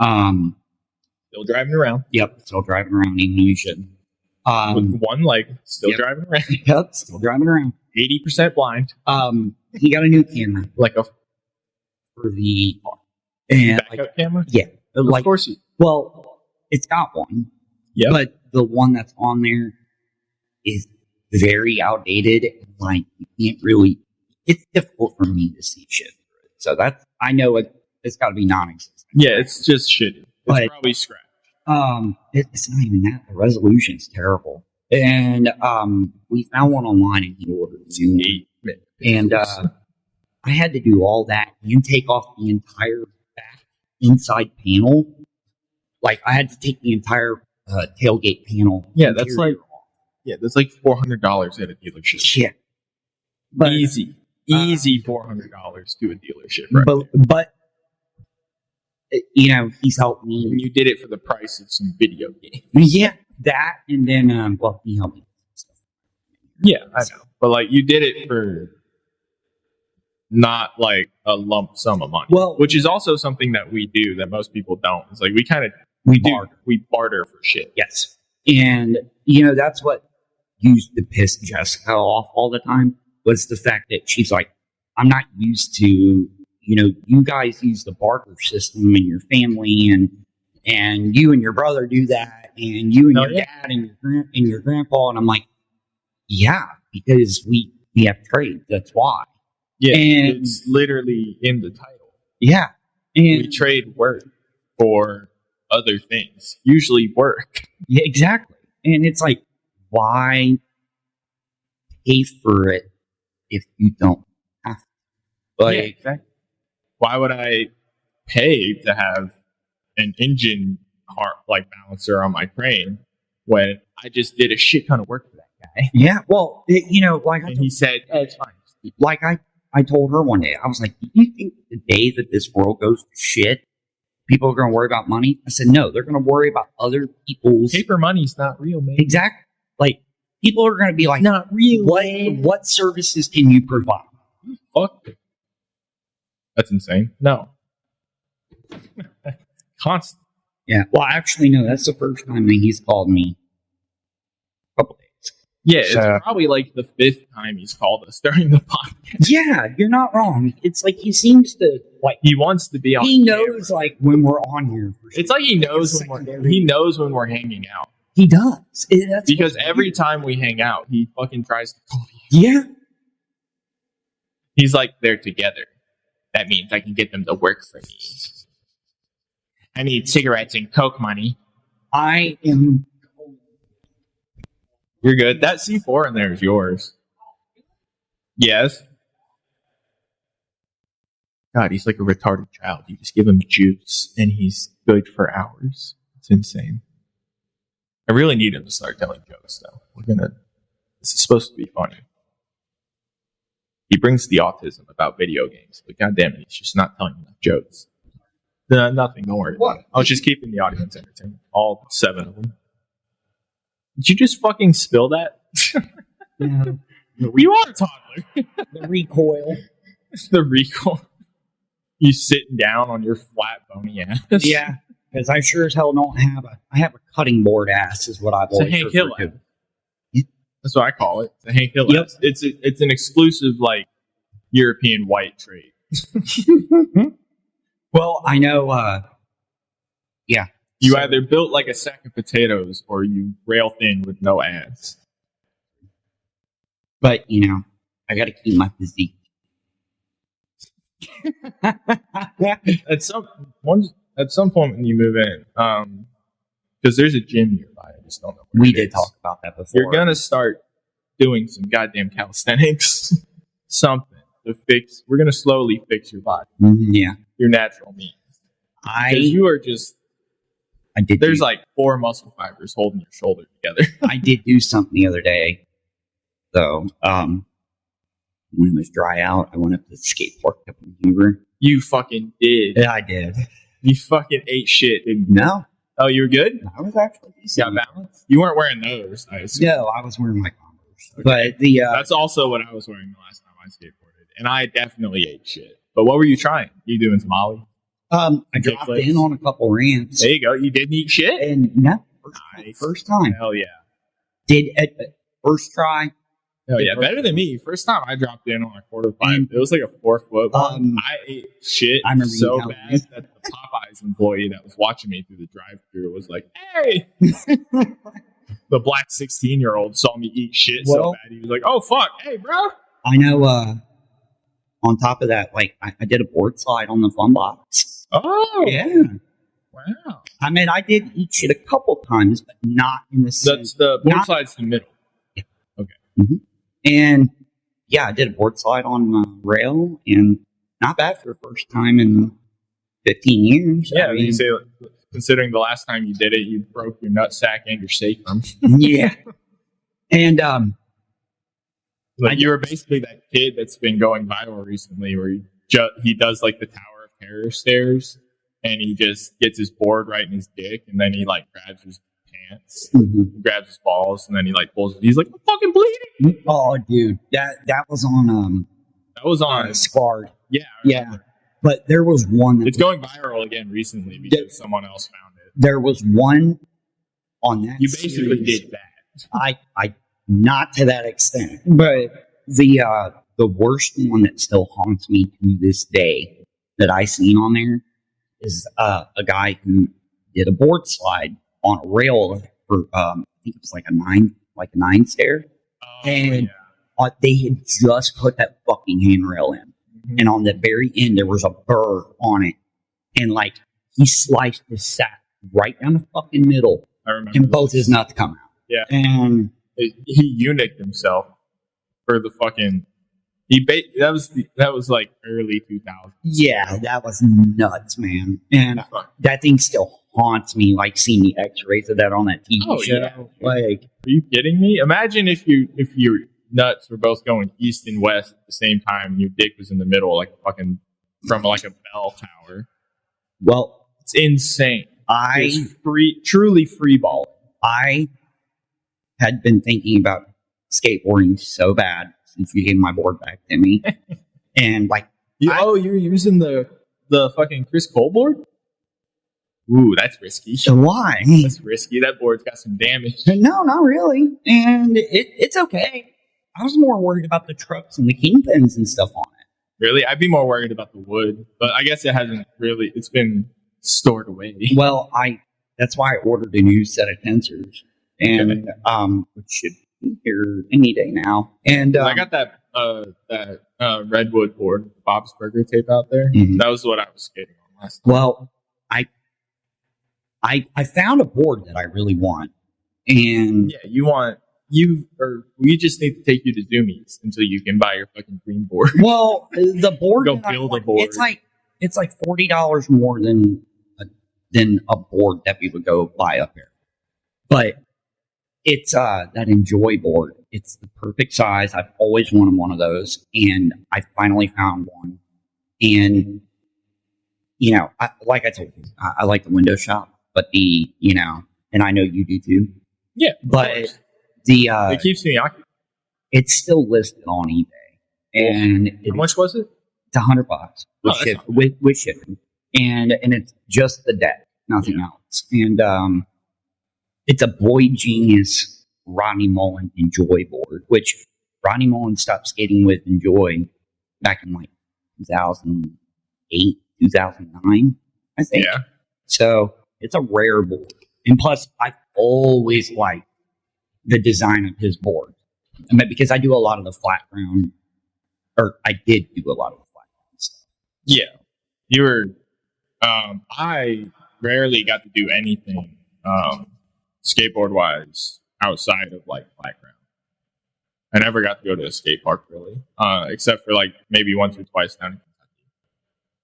Still driving around. Yep, still driving around even though you shouldn't. With one leg, still Yep. driving around. Yep, still driving around. 80% blind. He got a new camera Like a for the and backup camera? yeah, Of like course you. well, it's got one, Yeah. but the one that's on there is very outdated. Like you can't really. It's difficult for me to see shit through it. So that's I know it's got to be non-existent. Yeah, it's just shitty. It's But- probably scratched. It's not even that. The resolution's terrible. And we found one online and he ordered a new one. 8 minutes. And I had to do all that and take off the entire back inside panel. Like I had to take the entire tailgate panel. Yeah, that's interior like- off. Yeah, that's like $400 at a delership. Shit. But Easy $400 to a dealership, right? but you know, he's helped me. And you did it for the price of some video game. Yeah, that and then well, he helped me. Yeah, I know. But like you did it for not like a lump sum of money. Well- which is also something that we do that most people don't. It's like we kind of We we barter for shit. Yes. And, you know, that's what used to piss Jessica off all the time was the fact that she's like, I'm not used to, you know, you guys use the barter system in your family and you and your brother do that and you and Oh, your yeah. dad and your grandpa. And I'm like, yeah, because we have trade. That's why. Yeah, And- it's literally in the title. Yeah. And We trade work for other things, usually work. yeah, exactly. And it's like, why pay for it if you don't have to? Like, Yeah, exactly. Why would I pay to have an engine balancer on my crane when I just did a shit ton of work for that guy? yeah, well, you know, And he said, it's fine. like I told her one day, I was like, do you think the day that this world goes to shit, people are going to worry about money? I said, no, they're going to worry about other people's. Paper money's not real, man. Exactly. Like, people are going to be like, Not real. what services can you provide? Fuck. That's insane. No. Constant. Yeah. Well, actually, no, that's the first time that he's called me a couple days. Yeah, So- it's probably like the 5th time he's called us during the podcast. Yeah, you're not wrong. It's like he seems to, like, He wants to be on. he camera. knows, like, when we're on here. For sure. It's like he knows when we're hanging out. He does. That's Because every time we hang out, he fucking tries to call you. yeah. He's like, they're together. That means I can get them to work for me. I need cigarettes and Coke money. I am. You're good. That C4 in there is yours. Yes. God, he's like a retarded child. You just give him juice and he's good for hours. It's insane. I really need him to start telling jokes, though. This is supposed to be funny. He brings the autism about video games, but goddamn it, he's just not telling enough jokes. Nothing, don't worry about it. I was just keeping the audience entertained. All 7 of them. Did you just fucking spill that? Yeah, You are a toddler. the recoil. The recoil. You sitting down on your flat bony ass. Yeah, because I sure as hell don't have a. I have a cutting board ass, is what I've It's a always Hank Hill referred to. ass. That's what I call it. It's a Hank Hill Yep. ass. It's an exclusive like European white trait. Well, I know. Yeah, You So- either built like a sack of potatoes or you rail thin with no ass. but you know, I got to keep my physique. At some point when you move in, because there's a gym nearby. I just don't know. Where We it did is. talk about that before. You're gonna start doing some goddamn calisthenics, something to fix. We're gonna slowly fix your body, Yeah, your natural means. Because you are just I did. there's like 4 muscle fibers holding your shoulder together. I did do something the other day though. When it was dry out, I went up to the skate park up in Hoover. You fucking did. Yeah, I did. You fucking ate shit, didn't you? No, Oh, you were good? I was actually decent. Got balance? You weren't wearing those, I assume. No, I was wearing my Converse. Okay. But the That's also what I was wearing the last time I skateboarded. And I definitely ate shit. But what were you trying? You doing tamale? I dropped in on a couple ramps. There you go. You didn't eat shit? And no, Nice. first time. Hell yeah. Did at first try. Hell yeah. Better than me. First time I dropped in on a quarter pipe. It was like a 4-foot one. I ate shit I remember so you bad that the Popeyes employee that was watching me through the drive-thru was like, hey! The black 16-year-old saw me eat shit so bad. He was like, oh, fuck. Hey, bro. I know, on top of that, like, I did a board slide on the fun box. Oh. Yeah. Wow. I mean, I did eat shit a couple times, but not in the same. That's the board slide's in the middle. Yeah. Okay. Mm-hmm. And, yeah, I did a board slide on rail, and not bad for the first time in 15 years. Yeah, I mean, you say, considering the last time you did it, you broke your nutsack and your sacrum. Yeah. And, like you were basically that kid that's been going viral recently where he does like the Tower of Terror stairs and he just gets his board right in his dick and then he like grabs his pants, grabs his balls, and then he like pulls it. He's like, I'm fucking bleeding. Oh, dude. That was on, Scarred. Yeah. Yeah. But there was one. It's going viral again recently because someone else found it. There was one on that. You basically did that. I not to that extent, but the worst one that still haunts me to this day that I seen on there is a guy who did a board slide on a rail for I think it was like a nine stair, and they had just put that fucking handrail in, and on the very end there was a burr on it, and like he sliced his sack right down the fucking middle, and both his nuts come out. Yeah, and he eunuched himself for the fucking. That was like early 2000s. Yeah, that was nuts, man. And that thing still haunts me. Like seeing the X-rays of that on that TV show. Yeah. Like, are you kidding me? Imagine if your nuts were both going east and west at the same time, and your dick was in the middle, like fucking from like a bell tower. Well, it's insane. Truly free balling. I had been thinking about skateboarding so bad since you gave my board back to me. And like, you're using the fucking Chris Cole board? Ooh, that's risky. So why? That's risky. That board's got some damage. No, not really. And it's okay. I was more worried about the trucks and the kingpins and stuff on it. Really? I'd be more worried about the wood, but I guess it's been stored away. Well, that's why I ordered a new set of tensors. And which should be here any day now. And I got that redwood board, Bob's Burger tape out there. Mm-hmm. That was what I was skating on last time. Well, I found a board that I really want, and we just need to take you to Zoomies until you can buy your fucking green board. Well, the board go build a board. It's like $40 more than a board that we would go buy up here, but it's that Enjoy board. It's the perfect size. I've always wanted one of those, and I finally found one. And like I told you, I like the window shop, but and I know you do too. Yeah, but it keeps me occupied. It's still listed on eBay, and how much was it? It's $100 with shipping, and it's just the deck, nothing else, and it's a Boy Genius Rodney Mullen Enjoy board, which Rodney Mullen stopped skating with Enjoy back in like 2008, 2009, I think. Yeah. So it's a rare board. And plus, I've always liked the design of his board. I mean, because I do a lot of the flat ground, or I did do a lot of the flat ground stuff. Yeah. You were, I rarely got to do anything skateboard wise outside of like flat ground. I never got to go to a skate park really, except for like maybe once or twice down in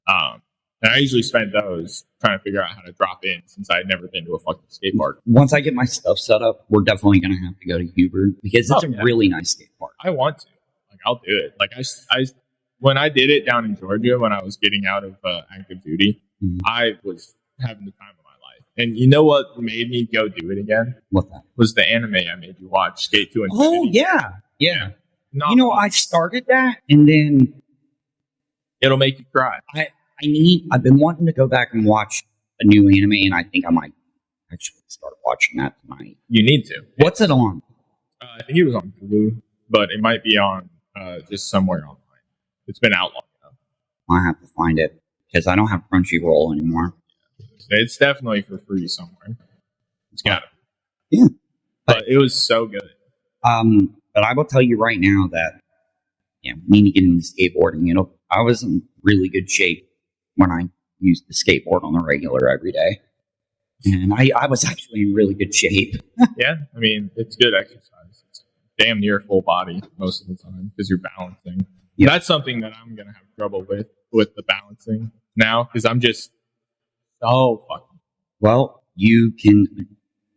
Kentucky. And I usually spend those trying to figure out how to drop in since I had never been to a fucking skate park. Once I get my stuff set up, we're definitely going to have to go to Huber because it's a really nice skate park. I want to. Like, I'll do it. Like, I when I did it down in Georgia when I was getting out of active duty, I was having the time of my life. And you know what made me go do it again? What that? Was the anime I made you watch, Skate to Infinity. Oh, yeah. Yeah. Not you know, I started that and then it'll make you cry. I've been wanting to go back and watch a new anime, and I think I might actually start watching that tonight. You need to. What's it on? I think it was on Hulu, but it might be on just somewhere online. It's been out long enough. I have to find it because I don't have Crunchyroll anymore. It's definitely for free somewhere. It's got to be. Yeah. But it was so good. But I will tell you right now that we need to get into skateboarding. You know, I was in really good shape when I used the skateboard on the regular every day. And I was actually in really good shape. Yeah, I mean, it's good exercise. It's damn near full body most of the time because you're balancing. Yep. That's something that I'm going to have trouble with the balancing now because I'm just so fucking. Well, you can,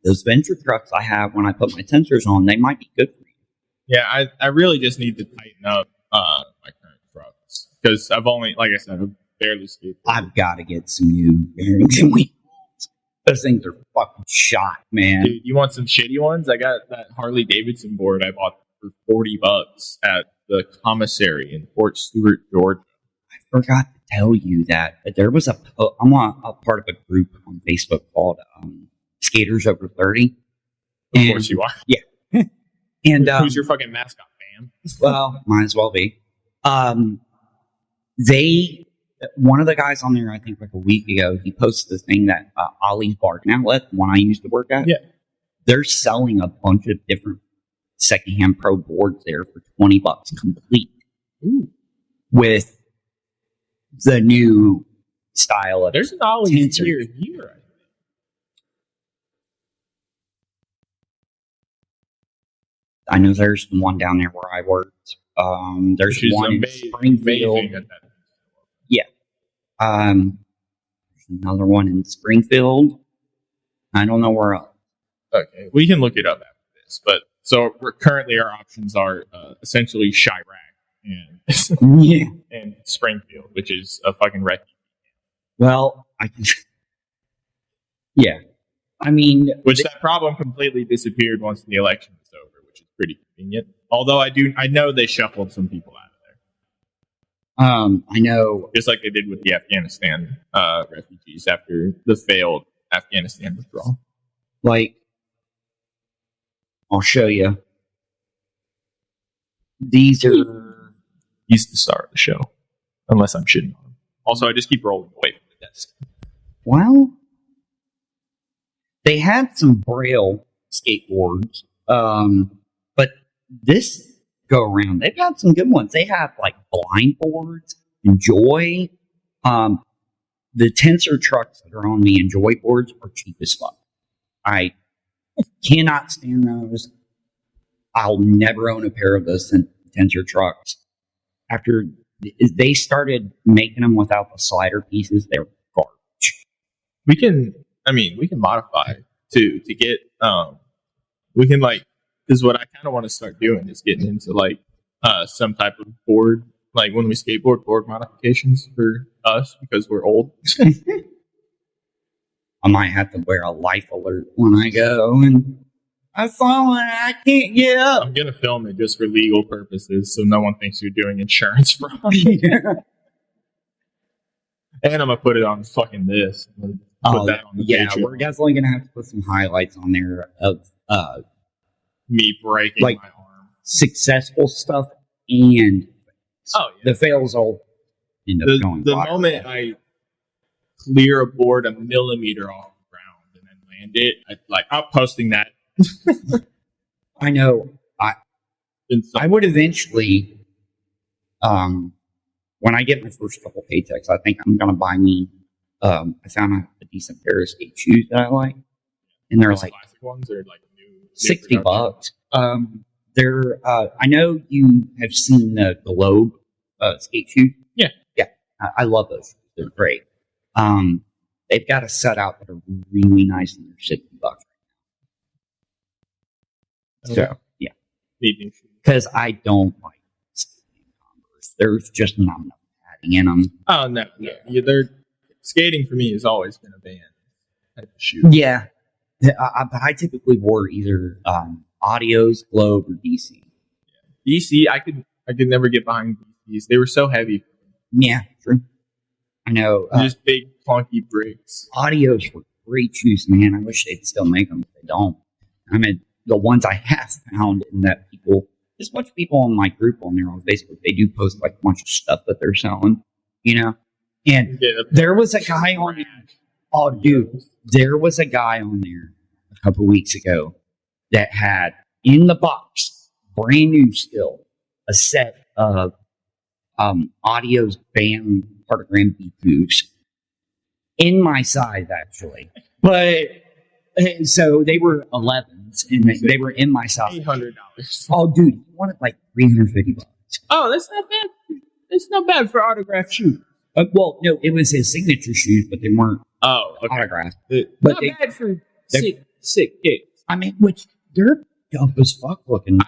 those venture trucks I have when I put my tensors on, they might be good for you. Yeah, I really just need to tighten up my current trucks because I've only, like I said, I've barely skateboarded. I've got to get some new bearings and wheels. Those things are fucking shot, man. Dude, you want some shitty ones? I got that Harley Davidson board I bought for $40 at the commissary in Fort Stewart, Georgia. I forgot to tell you that there was I'm a part of a group on Facebook called Skaters Over 30. Of course you are. Yeah. And who's your fucking mascot, fam? Well, might as well be. One of the guys on there, I think like a week ago, he posted the thing that Ollie's Bargain Outlet, one I used to work at. Yeah. They're selling a bunch of different secondhand pro boards there for $20 complete. Ooh. With the new style of there's an Ollie's here. I think. I know there's one down there where I worked. There's one in Springfield. Yeah. There's another one in Springfield. I don't know where else. Okay, we can look it up after this. But so currently our options are essentially Chirac and and Springfield, which is a fucking refugee. Well, yeah. I mean, which that problem completely disappeared once the election was over, which is pretty convenient. Although I know they shuffled some people out of there. I know, just like they did with the Afghanistan refugees after the failed Afghanistan withdrawal. Like, I'll show you. These are. He's the star of the show, unless I'm shitting on him. Also, I just keep rolling away from the desk. Well, they had some Braille skateboards, but this go around, they've got some good ones. They have like blind boards, Enjoy. The tensor trucks that are on the Enjoy boards are cheap as fuck. I cannot stand those. I'll never own a pair of those tensor trucks. After they started making them without the slider pieces, they're garbage. We can modify to get, we can because what I kind of want to start doing is getting into some type of board, like when we skateboard, board modifications for us because we're old. I might have to wear a life alert when I go and I've fallen, I can't get up. I'm going to film it just for legal purposes so no one thinks you're doing insurance fraud. Yeah. And I'm going to put it on fucking this. Yeah, we're definitely going to have to put some highlights on there of me breaking my arm. Successful stuff and the fails all end up going the moment I clear a board a millimeter off the ground and then land it, I'm posting that. I know. I would eventually, when I get my first couple paychecks, I think I'm going to buy me. I found a decent pair of skate shoes that I like, and they're like classic ones or new $60. They're. I know you have seen the Globe skate shoes. Yeah. I love those. They're great. They've got a set out that are really nice and they're $60. So, yeah. Because I don't like skating Converse. There's just not enough padding in them. Oh, no. Yeah, skating for me has always been a band type of shoe. Yeah. I typically wore either Audios, Globe, or DC. DC, I could never get behind DCs. They were so heavy. Yeah, true. I know. Just big, clunky bricks. Audios were great shoes, man. I wish they'd still make them, but they don't. I mean, the ones I have found in that there's a bunch of people on my group on there on Facebook. They do post like a bunch of stuff that they're selling, And there was a guy on there. Oh, dude, there was a guy on there a couple weeks ago that had in the box, brand new still, a set of Audio's band Partagram B2s in my size, actually. But so they were 11s and they were in my size. $800. Oh, dude, you wanted like $350. Oh, that's not bad. It's not bad for autographed shoes. Well, no, it was his signature shoes, but they weren't autographed. But not bad for sick kids. I mean, which they're dope as fuck looking.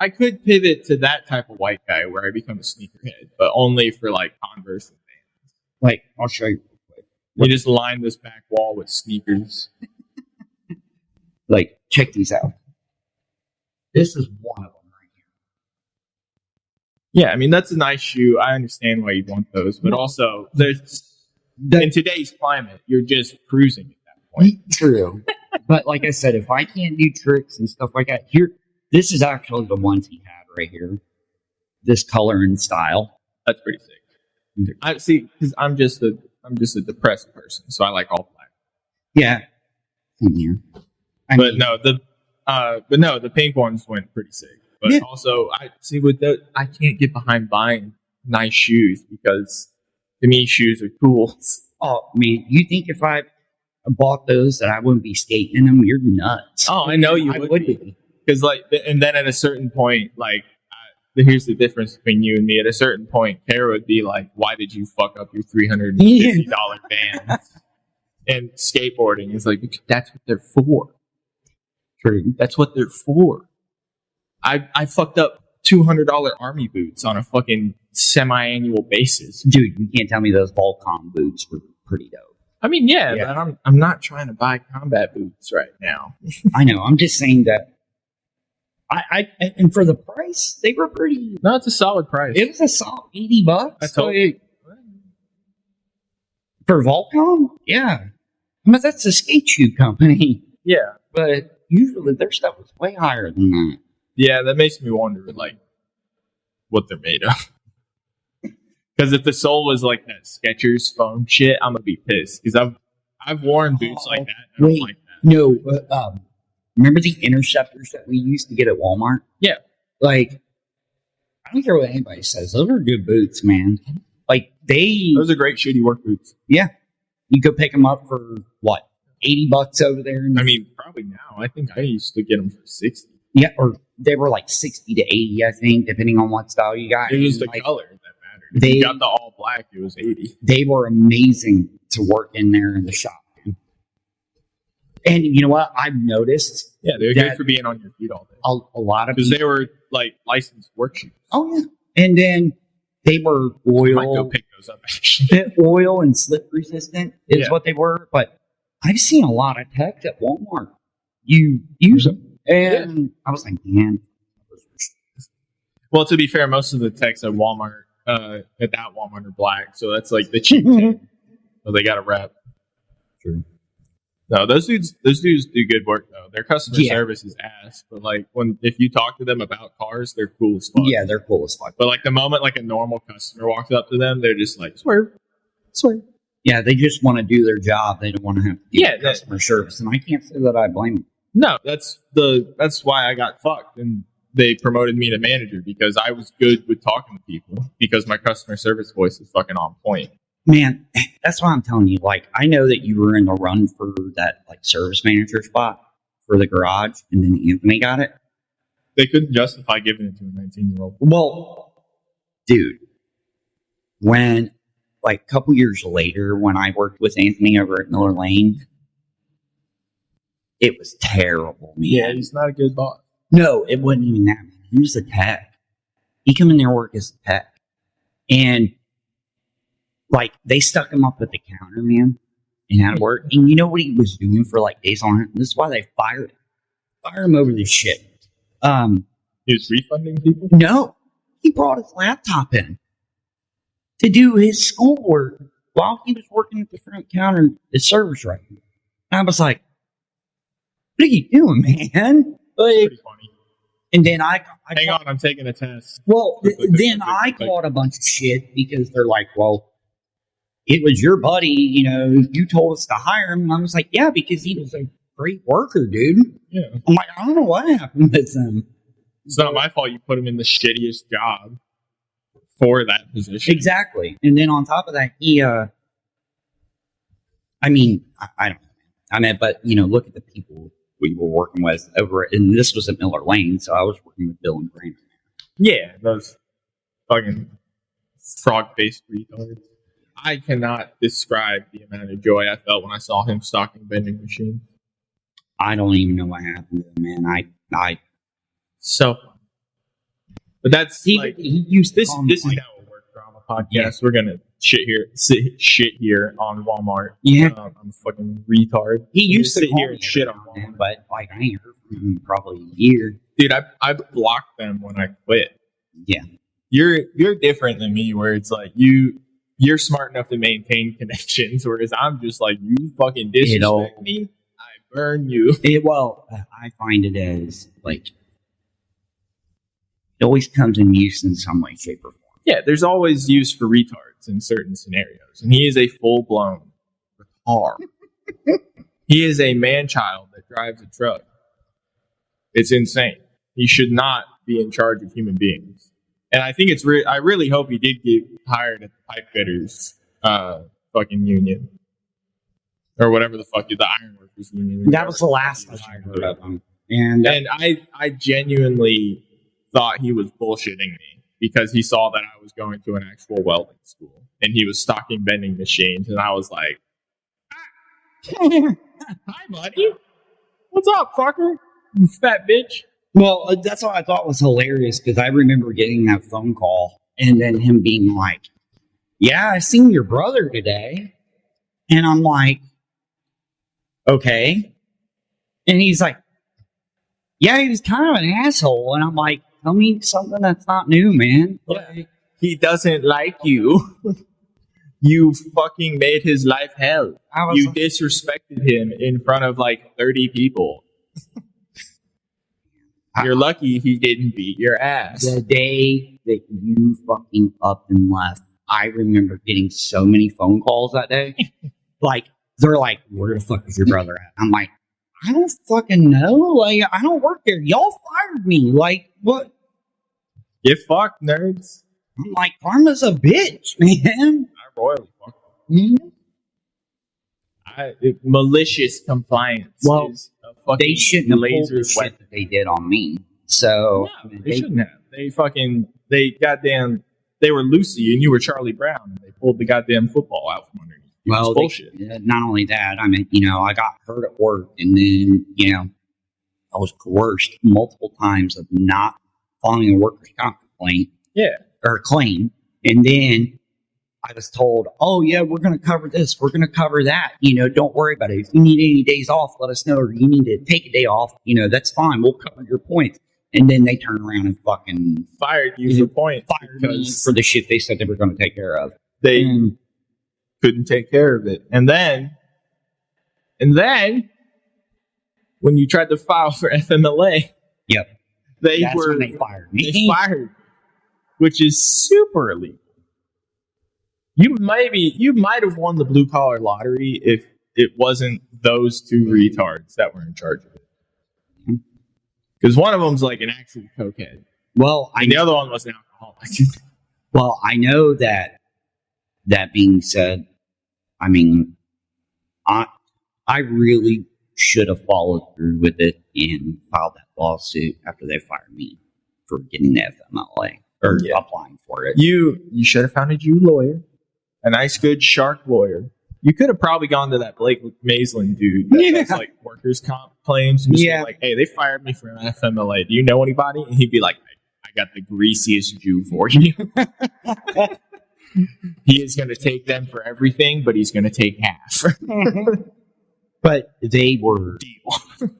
I could pivot to that type of white guy where I become a sneakerhead, but only for like Converse and Vans. Like, I'll show you real quick. You just line this back wall with sneakers. Like, check these out. This is one of them right here. Yeah, I mean, that's a nice shoe. I understand why you'd want those, but also, in today's climate, you're just cruising at that point. True. But like I said, if I can't do tricks and stuff like that, this is actually the ones he had right here. This color and style. That's pretty sick. I see, because I'm just a depressed person, so I like all black. Yeah. Same here. The pink ones went pretty sick. But also, I can't get behind buying nice shoes because to me, shoes are tools. Oh, man, you think if I bought those that I wouldn't be skating in them? You're nuts. Oh, I know you would be. Because and then at a certain point, here's the difference between you and me. At a certain point, Kara would be like, "Why did you fuck up your $350 band?" And skateboarding is like, that's what they're for. True. That's what they're for. I fucked up $200 army boots on a fucking semi-annual basis. Dude, you can't tell me those Volcom boots were pretty dope. I mean, yeah. But I'm not trying to buy combat boots right now. I know. I'm just saying that. And for the price, they were pretty. No, it's a solid price. It was a solid $80. I told you. For Volcom, yeah. I mean, that's a skate shoe company. Yeah, but usually their stuff was way higher than that. Yeah, that makes me wonder, what they're made of. Because if the sole was like that Skechers foam shit, I'm gonna be pissed. Because I've worn boots like that. I don't like that. No, remember the Interceptors that we used to get at Walmart? Yeah. I don't care what anybody says. Those are good boots, man. Those are great shitty work boots. Yeah. You go pick them up for what? $80 over there? I mean, probably now. I think I used to get them for $60. Yeah, or they were like $60 to $80, I think, depending on what style you got. It was the color that mattered. If you got the all black, it was $80. They were amazing to work in there in the shop. And you know what? I've noticed. Yeah, they're good for being on your feet all day. A lot of because they were licensed work shoes. Oh yeah, and then they were oil. I might go pick those up. Actually. Oil and slip resistant is what they were. But I've seen a lot of techs at Walmart. You use them, and I was like, man. Well, to be fair, most of the techs at Walmart, at that Walmart, are black, so that's like the cheap thing. So they got a rep. True. No, those dudes do good work though. Their customer service is ass, but if you talk to them about cars, they're cool as fuck. Yeah, they're cool as fuck. But the moment a normal customer walks up to them, they're just like, swerve. Yeah, they just want to do their job. They don't want to have to do customer service, and I can't say that I blame them. No, that's why I got fucked, and they promoted me to manager because I was good with talking to people because my customer service voice is fucking on point. Man, that's why I'm telling you. I know that you were in the run for that service manager spot for the garage, and then Anthony got it. They couldn't justify giving it to a 19-year-old. Well, dude, when like a couple years later, when I worked with Anthony over at Miller Lane, it was terrible, man. Yeah, he's not a good boss. No, it wasn't even that, man. He was a tech. He come in there and work as a tech. And, like, they stuck him up at the counter, man, and had to work. And you know what he was doing for, like, days on end? This is why they fired him. Fire him over this shit. He was refunding people? No. He brought his laptop in to do his schoolwork while he was working at the front counter at service right. And I was like, what are you doing, man? Like, Pretty funny. and then I Hang on, I'm taking a test. well, then I caught a bunch of shit because they're like, well, it was your buddy, you know, you told us to hire him. And I was like, yeah, because he was a great worker, dude. Yeah. I'm like, I don't know what happened with him. It's not my fault you put him in the shittiest job for that position. Exactly. And then on top of that, he, I mean, I don't know. I mean, but, you know, look at the people we were working with over, and this was at Miller Lane, so I was working with Bill and Brandon. Yeah, those fucking frog-faced retards. I cannot describe the amount of joy I felt when I saw him stocking vending machines. I don't even know what happened to him, man. So fun. But that's He used to this call me, is like, now a work drama podcast. We're gonna shit here on Walmart. Yeah. I'm a fucking retard. he used to sit call here me and shit every on now and then, Walmart. but like I ain't heard from him in probably a year. Dude, I blocked them when I quit. Yeah. You're different than me, where it's like you're smart enough to maintain connections, whereas I'm just like, you fucking disrespect me, I burn you. I find it as like it always comes in use in some way, shape, or form. Yeah, there's always use for retards in certain scenarios, and he is a full-blown retard. He is a man-child that drives a truck. It's insane. He should not be in charge of human beings. And I think I really hope he did get hired at the pipe fitters fucking union. Or whatever the fuck, the ironworkers union. That was the last I heard of him. And I genuinely thought he was bullshitting me because he saw that I was going to an actual welding school and he was stocking vending machines, and I was like, hi, buddy. What's up, fucker? You fat bitch. well, that's what I thought was hilarious because I remember getting that phone call and then him being like, yeah, I seen your brother today. And I'm like, okay. And he's like, yeah, he was kind of an asshole. And I'm like, tell me something that's not new, man. Yeah. He doesn't like you. You fucking made his life hell. You disrespected him in front of like 30 people. You're lucky he didn't beat your ass. The day that you fucking up and left, I remember getting so many phone calls that day. Like, they're like, where the fuck is your brother at? I'm like, I don't fucking know. Like, I don't work there. Y'all fired me. Like, what? Get fucked, nerds. I'm like, karma's a bitch, man. I royally fucked. Mhm. Malicious compliance Well, is a fucking They shouldn't have pulled laser the shit weapon. that they did on me. So, No, they shouldn't have. They were Lucy and you were Charlie Brown, and they pulled the goddamn football out from underneath. well, It's bullshit. not only that, I mean, you know, I got hurt at work, and then, you know, I was coerced multiple times of not filing a workers' comp complaint. Yeah. Or claim, and then I was told, oh yeah, we're going to cover this, we're going to cover that, you know, don't worry about it. If you need any days off, let us know, or you need to take a day off, you know, that's fine, we'll cover your points. And then they turn around and fucking Fired you for points fired me because for the shit they said they were going to take care of. they And couldn't take care of it. And then when you tried to file for FMLA, yep, they that's when they fired me. they fired, which is super illegal. You might have won the blue collar lottery if it wasn't those two retards that were in charge of it. Because one of them's like an actual cokehead, Well, and the other one was an alcoholic. Well, I know that. That being said, I mean, I really should have followed through with it and filed that lawsuit after they fired me for getting the FMLA or Yeah. applying for it. You should have found a Jew lawyer a nice, good shark lawyer. You could have probably gone to that Blake Maislin dude that does like workers' comp claims and just be like, hey, they fired me from FMLA. Do you know anybody? And he'd be like, I got the greasiest Jew for you. He is going to take them for everything, but he's going to take half. But they were deal.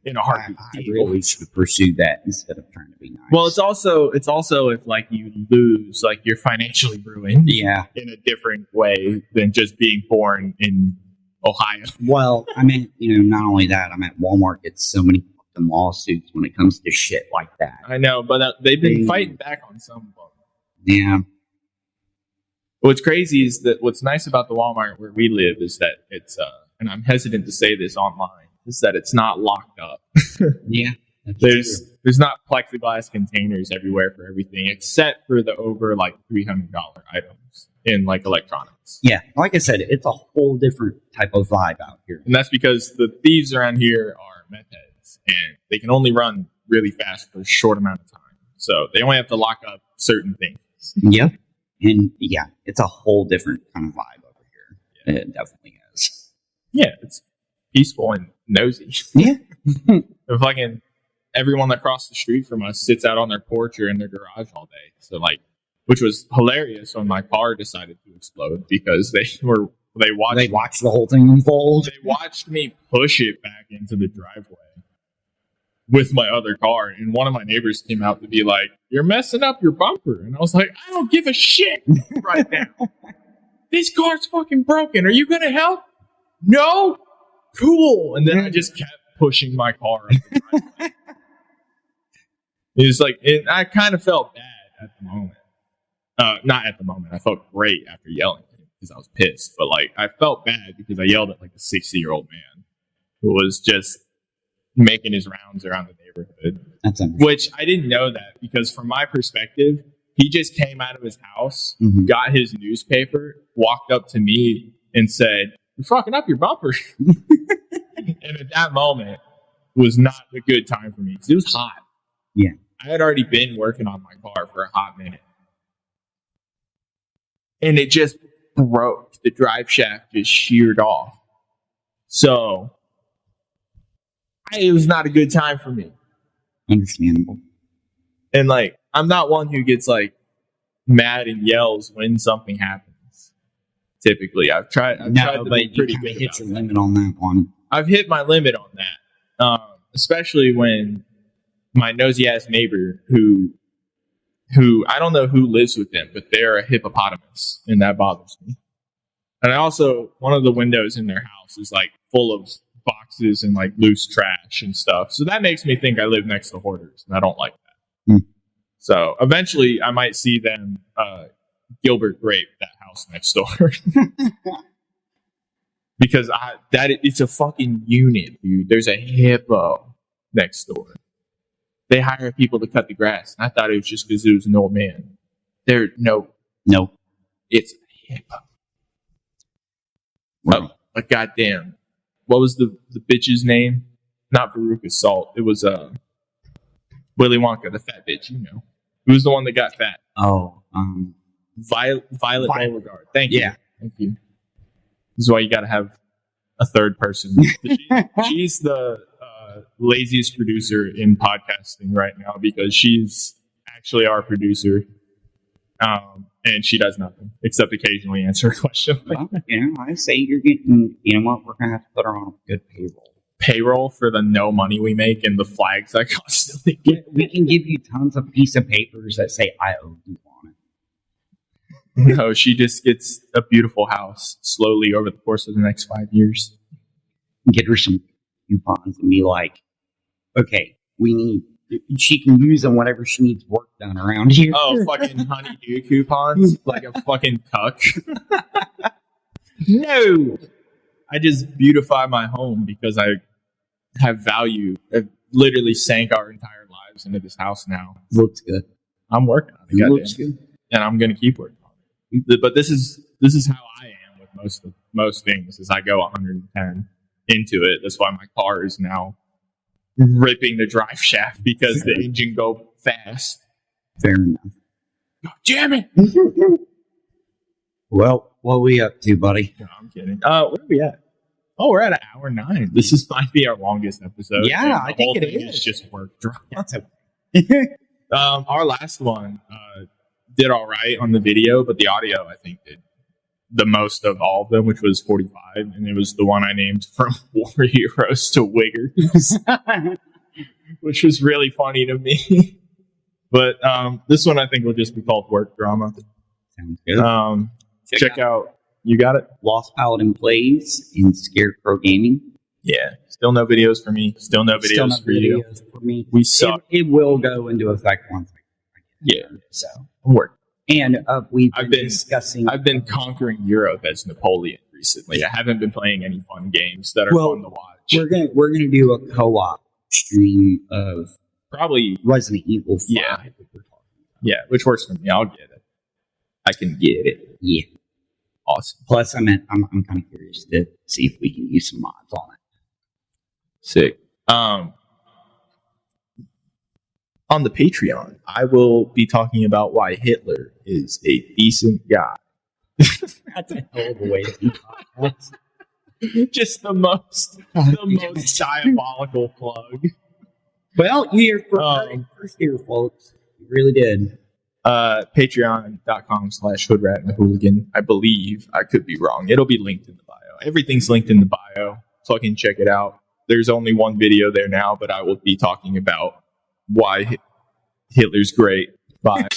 In a heartbeat. I really should pursue that instead of trying to be nice. Well, it's also if like you lose, like you're financially ruined. Yeah. In a different way than just being born in Ohio. Well, I mean, not only that, I'm at Walmart gets so many fucking lawsuits when it comes to shit like that. I know, but they've been fighting back on some of them. Yeah. What's crazy is that what's nice about the Walmart where we live is that it's, and I'm hesitant to say this online, is that it's not locked up. Yeah. There's not plexiglass containers everywhere for everything except for the over like $300 items in like electronics. Yeah. Like I said, it's a whole different type of vibe out here. And that's because the thieves around here are meth heads and they can only run really fast for a short amount of time. So they only have to lock up certain things. Yep. And yeah, it's a whole different kind of vibe over here. Yeah. It definitely is. Yeah, it's peaceful and nosy. Yeah. And fucking everyone across the street from us sits out on their porch or in their garage all day. So like, which was hilarious when my car decided to explode because they watched the whole thing unfold. They watched me push it back into the driveway with my other car, and one of my neighbors came out to be like, "You're messing up your bumper," and I was like, "I don't give a shit right now. This car's fucking broken. Are you gonna help?" "No." "Cool." And then I just kept pushing my car up the driveway. It was like, I kind of felt bad at the moment. Not at the moment. I felt great after yelling because I was pissed. But like, I felt bad because I yelled at like a 60-year-old man who was just making his rounds around the neighborhood. That's which I didn't know that because from my perspective, he just came out of his house, got his newspaper, walked up to me and said, "You're fucking up your bumper." And at that moment was not a good time for me because it was hot. Yeah. I had already been working on my car for a hot minute. And it just broke. The drive shaft just sheared off. So it was not a good time for me. Understandable. And like, I'm not one who gets like mad and yells when something happens. Typically, I've tried to be pretty good. Hit your limit on that one. I've hit my limit on that, especially when my nosy ass neighbor, who I don't know who lives with them, but they're a hippopotamus, and that bothers me. And I also, one of the windows in their house is like full of boxes and like loose trash and stuff. So that makes me think I live next to hoarders, and I don't like that. So eventually, I might see them Gilbert grape that house next door. Because it's a fucking unit, dude. There's a hippo next door. They hire people to cut the grass. And I thought it was just because it was an old man. No. It's a hippo. Right. A goddamn. What was the bitch's name? Not Veruca Salt. It was Willy Wonka, the fat bitch, you know. Who was the one that got fat? Oh, Violet Beauregard. Thank you. Yeah. Thank you. This is why you got to have a third person. She's the laziest producer in podcasting right now because she's actually our producer. And she does nothing except occasionally answer a question. Well, I say you're getting, what, we're going to have to put her on a good payroll. Payroll for the no money we make and the flags I constantly get. We can give you tons of piece of papers that say I owe you on it. No, she just gets a beautiful house slowly over the course of the next 5 years. Get her some coupons and be like, okay, she can use them whenever she needs work done around here. Oh, fucking honey-do coupons? Like a fucking cuck? No! I just beautify my home because I have value. I've literally sank our entire lives into this house now. Looks good. I'm working on it. Looks good. And I'm going to keep working on it. But this is how I am with most things, is I go 110 into it. That's why my car is now ripping the drive shaft because the engine go fast. Fair enough. God damn it! Well, what are we up to, buddy? No, I'm kidding. Where are we at? Oh, we're at an hour 9. This might be our longest episode. Yeah, I think it is. It's just work drama. That's okay. Our last one did all right on the video, but the audio, I think, did the most of all of them, which was 45, and it was the one I named From War Heroes to Wiggers, which was really funny to me. But this one, I think, will just be called Work Drama. Sounds good. Check out. You got it? Lost Paladin Plays in Scarecrow Gaming. Yeah. Still no videos for me. Still no videos for you. For me. We suck. It will go into effect once. Yeah. So work. And I've been discussing. I've been conquering Europe as Napoleon recently. I haven't been playing any fun games that are fun to watch. We're gonna do a co-op stream of probably Resident Evil 5. Yeah. Yeah, which works for me. I'll get it. I can get it. Yeah. Awesome. Plus, I'm kind of curious to see if we can use some mods on it. Sick. On the Patreon, I will be talking about why Hitler is a decent guy. That's a hell of a way to do Just the most diabolical plug. Well, you first here, folks. You really did. Patreon.com/HoodRat and Hooligan. I believe. I could be wrong. It'll be linked in the bio. Everything's linked in the bio. Fucking check it out. There's only one video there now, but I will be talking about why Hitler's great. Bye.